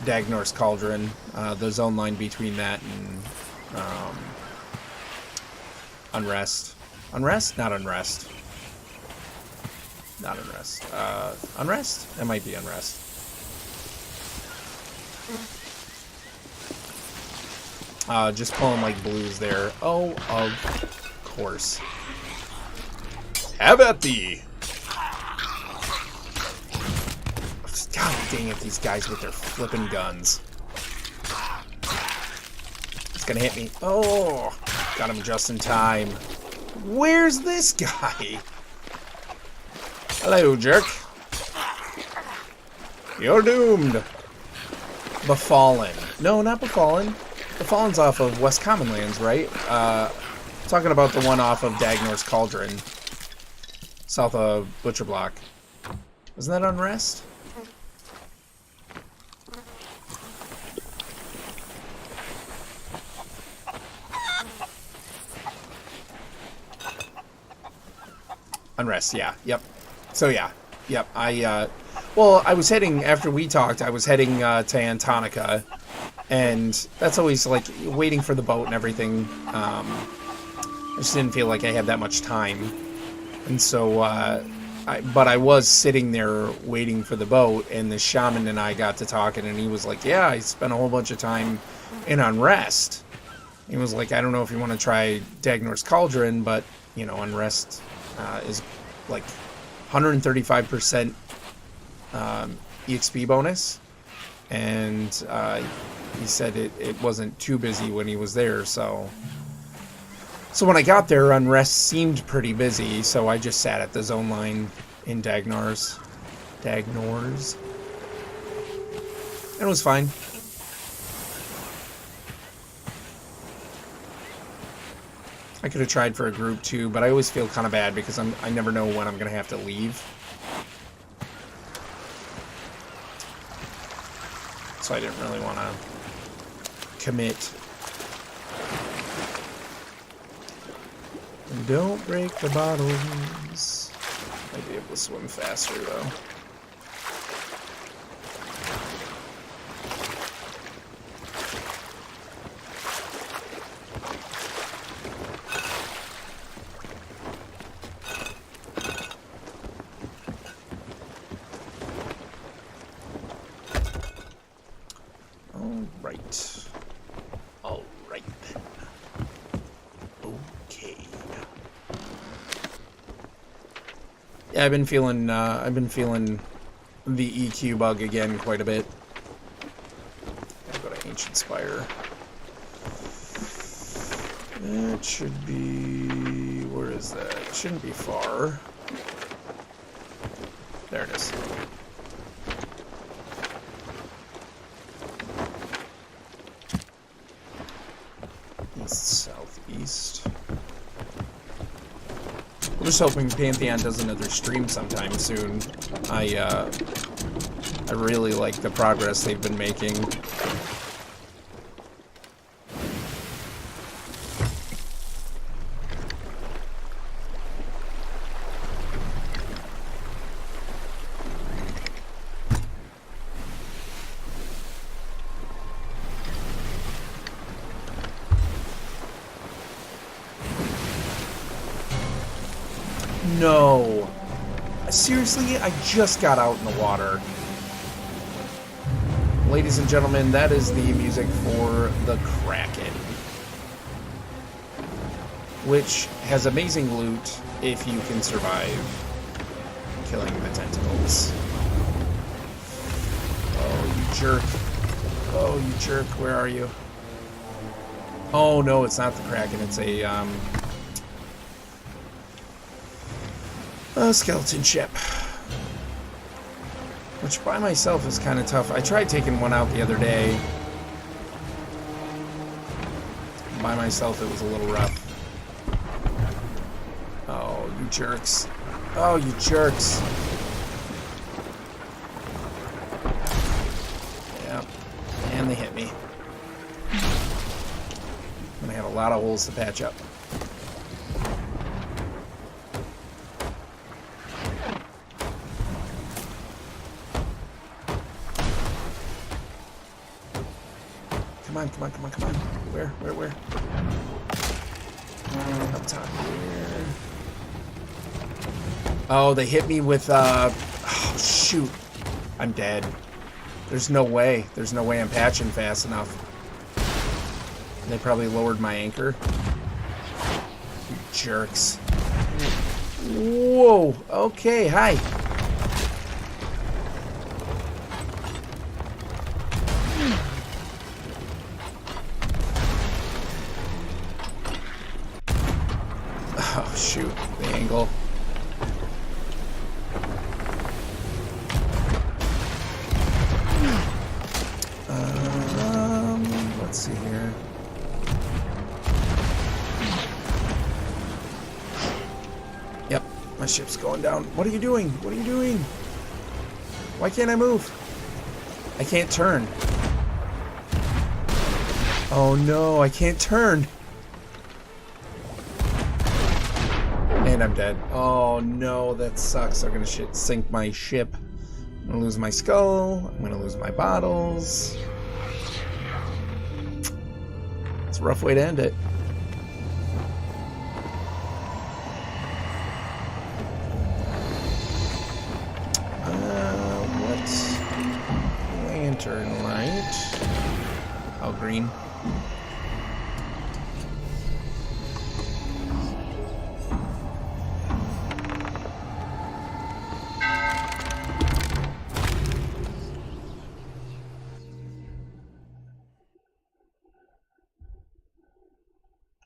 Dagnor's Cauldron. The zone line between that and Unrest. Unrest? Not Unrest. Not Unrest. Unrest? It might be Unrest. Just pulling like blues there. Oh, of course. Have at thee! God dang it, these guys with their flipping guns. It's gonna hit me. Oh! Got him just in time. Where's this guy? Hello, jerk. You're doomed. Befallen. No, not Befallen. Befallen's off of West Commonlands, right? Talking about the one off of Dagnor's Cauldron. South of Butcher Block. Wasn't that Unrest? Unrest, yeah. Yep. So, yeah. Yep. Well, I was heading, after we talked, I was heading to Antonica. And that's always, like, waiting for the boat and everything. I just didn't feel like I had that much time. And so, but I was sitting there waiting for the boat, and the shaman and I got to talking, and he was like, yeah, I spent a whole bunch of time in Unrest. He was like, I don't know if you want to try Dagnor's Cauldron, but, you know, Unrest is, like, 135% EXP bonus. And he said it wasn't too busy when he was there, so when I got there, Unrest seemed pretty busy, so I just sat at the zone line in Dagnors. And it was fine. I could have tried for a group too, but I always feel kind of bad because I never know when I'm going to have to leave. So I didn't really want to commit. And don't break the bottles. Might be able to swim faster though. Alright then. Okay. Yeah, I've been feeling the EQ bug again quite a bit. Gotta go to Ancient Spire. That should be, where is that? It shouldn't be far. There it is. Southeast. I'm just hoping Pantheon does another stream sometime soon. I really like the progress they've been making. No. Seriously, I just got out in the water. Ladies and gentlemen, that is the music for the Kraken. which has amazing loot if you can survive killing the tentacles. Oh, you jerk. Oh, you jerk. Where are you? Oh, no, it's not the Kraken. It's a skeleton ship. Which by myself is kind of tough. I tried taking one out the other day. By myself, it was a little rough. Oh, you jerks. Oh, you jerks. Yep. And they hit me. I'm gonna have a lot of holes to patch up. Come on, come on, come on, come on. Where? Up top here. Oh, they hit me with, oh, shoot. I'm dead. There's no way. There's no way I'm patching fast enough. They probably lowered my anchor. You jerks. Whoa. Okay, hi. Oh, shoot. The angle. Let's see here. Yep, my ship's going down. What are you doing? What are you doing? Why can't I move? I can't turn. Oh no, I can't turn. And I'm dead. Oh no, that sucks. They're gonna sink my ship. I'm gonna lose my skull. I'm gonna lose my bottles. It's a rough way to end it. What lantern light? Oh, green.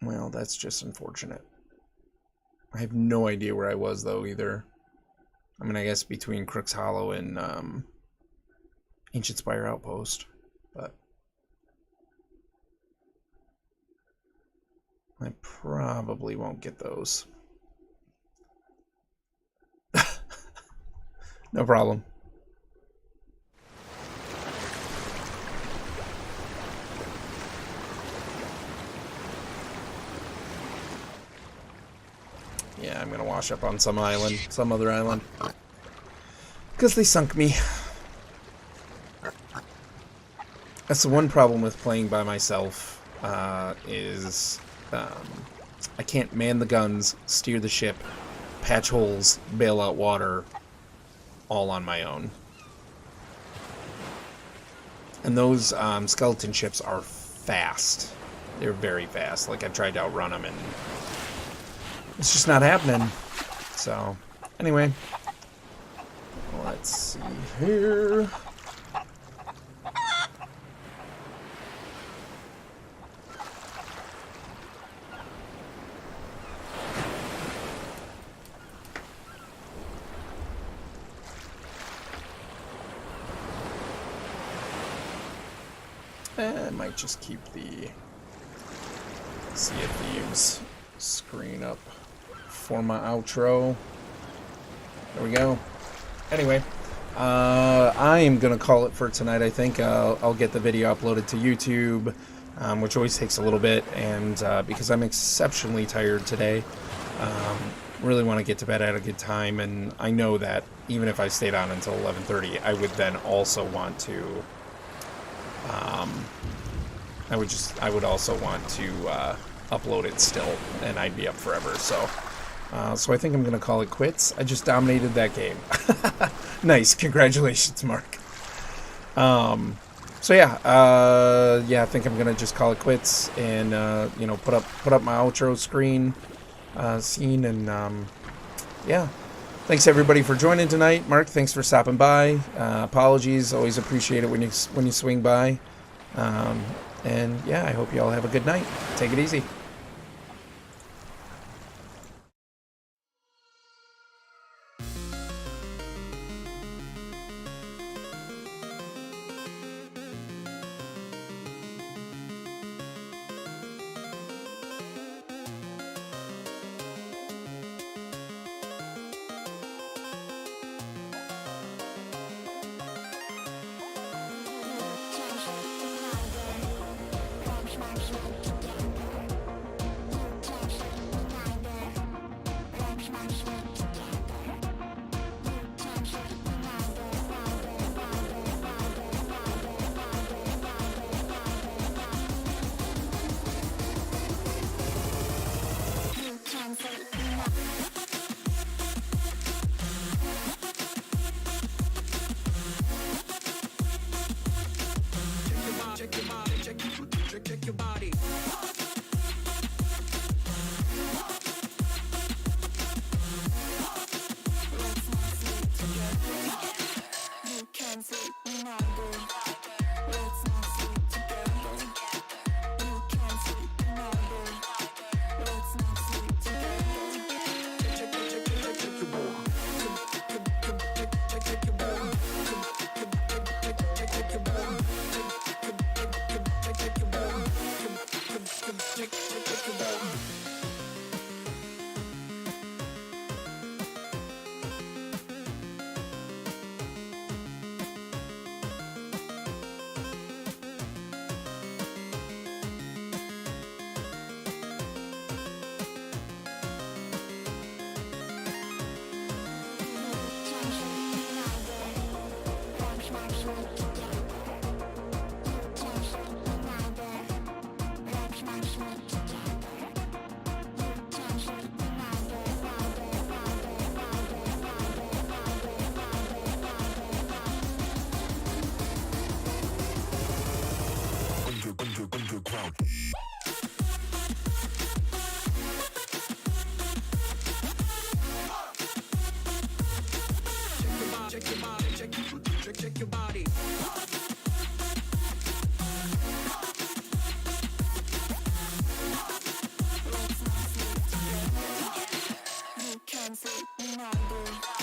Well, that's just unfortunate. I have no idea where I was, though, either. I mean, I guess between Crook's Hollow and Ancient Spire Outpost, but I probably won't get those. No problem. Yeah, I'm gonna wash up on some island, some other island. Because they sunk me. That's the one problem with playing by myself, is I can't man the guns, steer the ship, patch holes, bail out water, all on my own. And those skeleton ships are fast. They're very fast. Like, I tried to outrun them and it's just not happening. So, anyway. Let's see here. I might just keep the Sea of Thieves screen up for my outro. There we go. Anyway, I am going to call it for tonight, I think. I'll get the video uploaded to YouTube, which always takes a little bit, and because I'm exceptionally tired today, really want to get to bed at a good time, and I know that even if I stayed on until 11:30, I would then also want to, I would also want to upload it still, and I'd be up forever, so I think I'm going to call it quits. I just dominated that game. Nice. Congratulations, Mark. So yeah, I think I'm gonna just call it quits and put up my outro scene and yeah. Thanks everybody for joining tonight. Mark, thanks for stopping by. Apologies, always appreciate it when you swing by. And yeah, I hope you all have a good night. Take it easy. Can't say you not good.